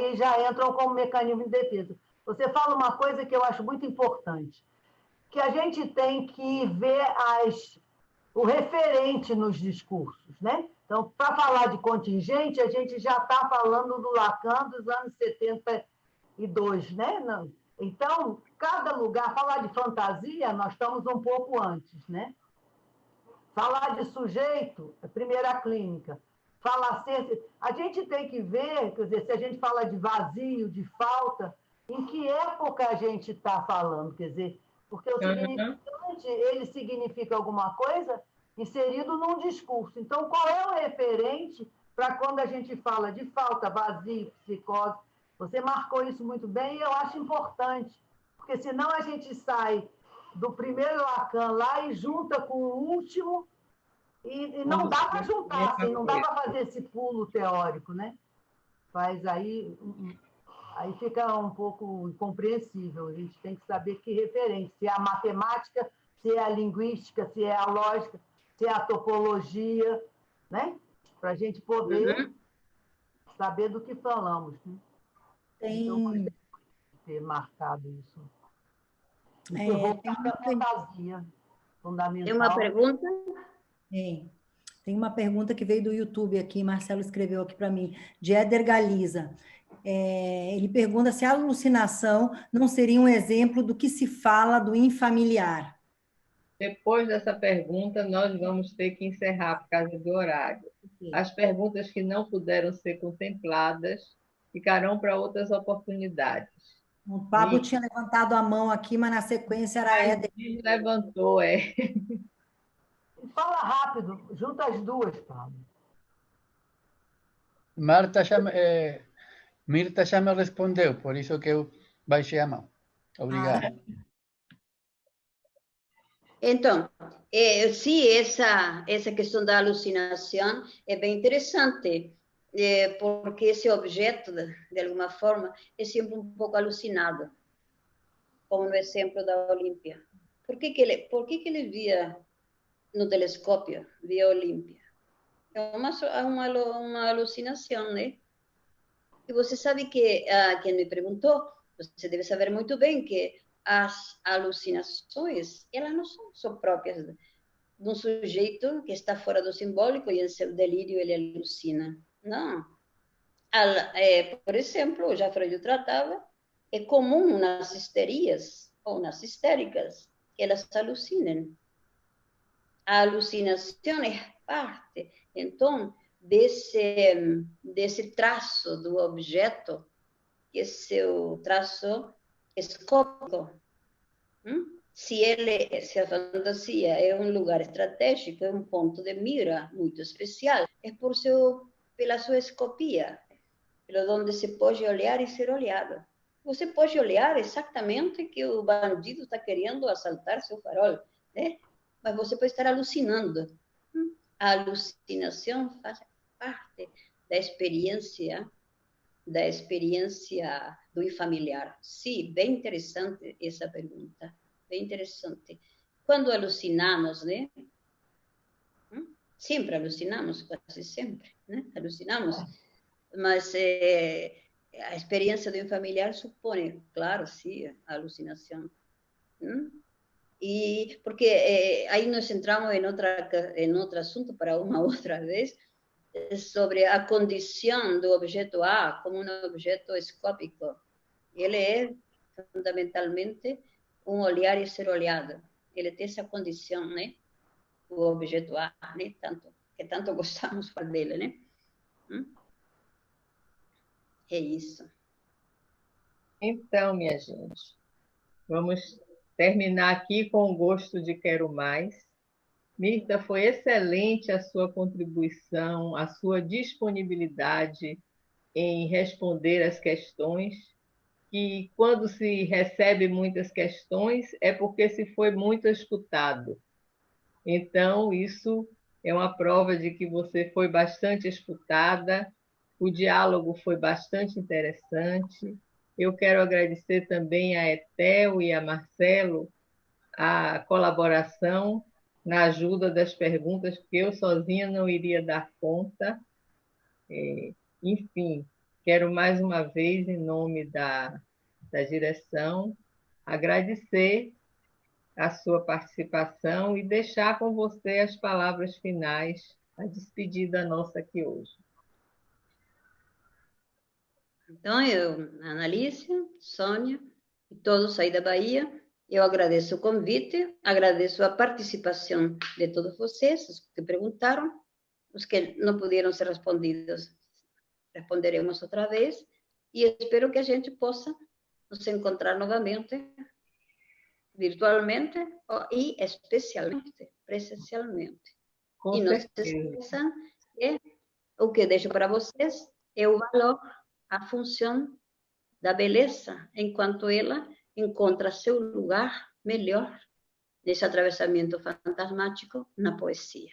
entram como mecanismo de defesa. Você fala uma coisa que eu acho muito importante, que a gente tem que ver o referente nos discursos. Né? Então, para falar de contingente, a gente já está falando do Lacan dos anos 72. Né? Então, cada lugar, falar de fantasia, nós estamos um pouco antes. Né? Falar de sujeito, a primeira clínica. A gente tem que ver, quer dizer, se a gente fala de vazio, de falta, em que época a gente está falando, quer dizer, porque o significante, ele significa alguma coisa inserido num discurso. Então, qual é o referente para quando a gente fala de falta, vazio, psicose? Você marcou isso muito bem e eu acho importante, porque senão a gente sai do primeiro Lacan lá e junta com o último, e não dá para juntar, assim, não dá para fazer esse pulo teórico, né? Mas aí fica um pouco incompreensível. A gente tem que saber que referência. Se é a matemática se é a linguística, se é a lógica, se é a topologia, né? Para a gente poder saber do que falamos. Né? Então, eu gostei de ter marcado isso. E ter voltado à fantasia fundamental. Tem uma pergunta? Tem uma pergunta que veio do YouTube aqui, Marcelo escreveu aqui para mim, de Éder Galiza. Ele pergunta se a alucinação não seria um exemplo do que se fala do infamiliar. Depois dessa pergunta, nós vamos ter que encerrar por causa do horário. As perguntas que não puderam ser contempladas ficarão para outras oportunidades. O Pablo tinha levantado a mão aqui, mas na sequência era Éder. Ele levantou, Fala rápido, junta as duas, Pablo. Mirta já me respondeu, por isso que eu baixei a mão. Obrigado. Então, sim, essa questão da alucinação é bem interessante, porque esse objeto, de alguma forma, é sempre um pouco alucinado, como no exemplo da Olímpia. Por que ele via no telescópio, via Olímpia? É uma alucinação, né? E você sabe que, quem me perguntou, você deve saber muito bem que as alucinações, elas não são só próprias de um sujeito que está fora do simbólico e em seu delírio ele alucina. Não. Por exemplo, já Freud tratava, é comum nas histerias ou nas histéricas que elas alucinem. A alucinação é parte, então, desse traço do objeto, que é seu traço escópico. Se a fantasia é um lugar estratégico, é um ponto de mira muito especial, é pela sua escopia, pelo onde se pode olhar e ser olhado. Você pode olhar exatamente que o bandido está querendo assaltar seu farol, né? Mas você pode estar alucinando. A alucinação faz parte da experiência do infamiliar. Sim, bem interessante essa pergunta. Bem interessante. Quando alucinamos, né? Sempre alucinamos, quase sempre, né? Alucinamos. Mas a experiência do infamiliar supõe, claro, sim, a alucinação. E porque aí nós entramos em outro assunto para uma outra vez, sobre a condição do objeto A como um objeto escópico. Ele é fundamentalmente um olhar e ser olhado. Ele tem essa condição, né? O objeto A, né? Que tanto gostamos dele, né? É isso. Então, minha gente, vamos terminar aqui com o gosto de quero mais. Mirta, foi excelente a sua contribuição, a sua disponibilidade em responder as questões, que quando se recebe muitas questões é porque se foi muito escutado. Então, isso é uma prova de que você foi bastante escutada, o diálogo foi bastante interessante. Eu quero agradecer também a Etel e a Marcelo a colaboração na ajuda das perguntas, porque eu sozinha não iria dar conta. Enfim, quero mais uma vez, em nome da direção, agradecer a sua participação e deixar com você as palavras finais, a despedida nossa aqui hoje. Então, Analícia, Sônia e todos aí da Bahia, eu agradeço o convite, agradeço a participação de todos vocês, os que perguntaram, os que não puderam ser respondidos, responderemos outra vez, e espero que a gente possa nos encontrar novamente, virtualmente e especialmente presencialmente. Com e não se esqueçam que o que deixo para vocês é o valor, a função da beleza, enquanto ela encontra seu lugar melhor nesse atravessamento fantasmático na poesia.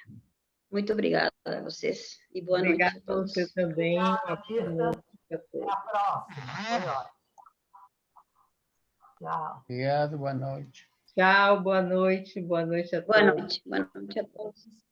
Muito obrigada a vocês e boa noite a todos. Obrigada a você também. Obrigada, até a próxima. Foi ótimo. Tchau. Obrigado, boa noite. Tchau, boa noite a todos. Boa noite a todos.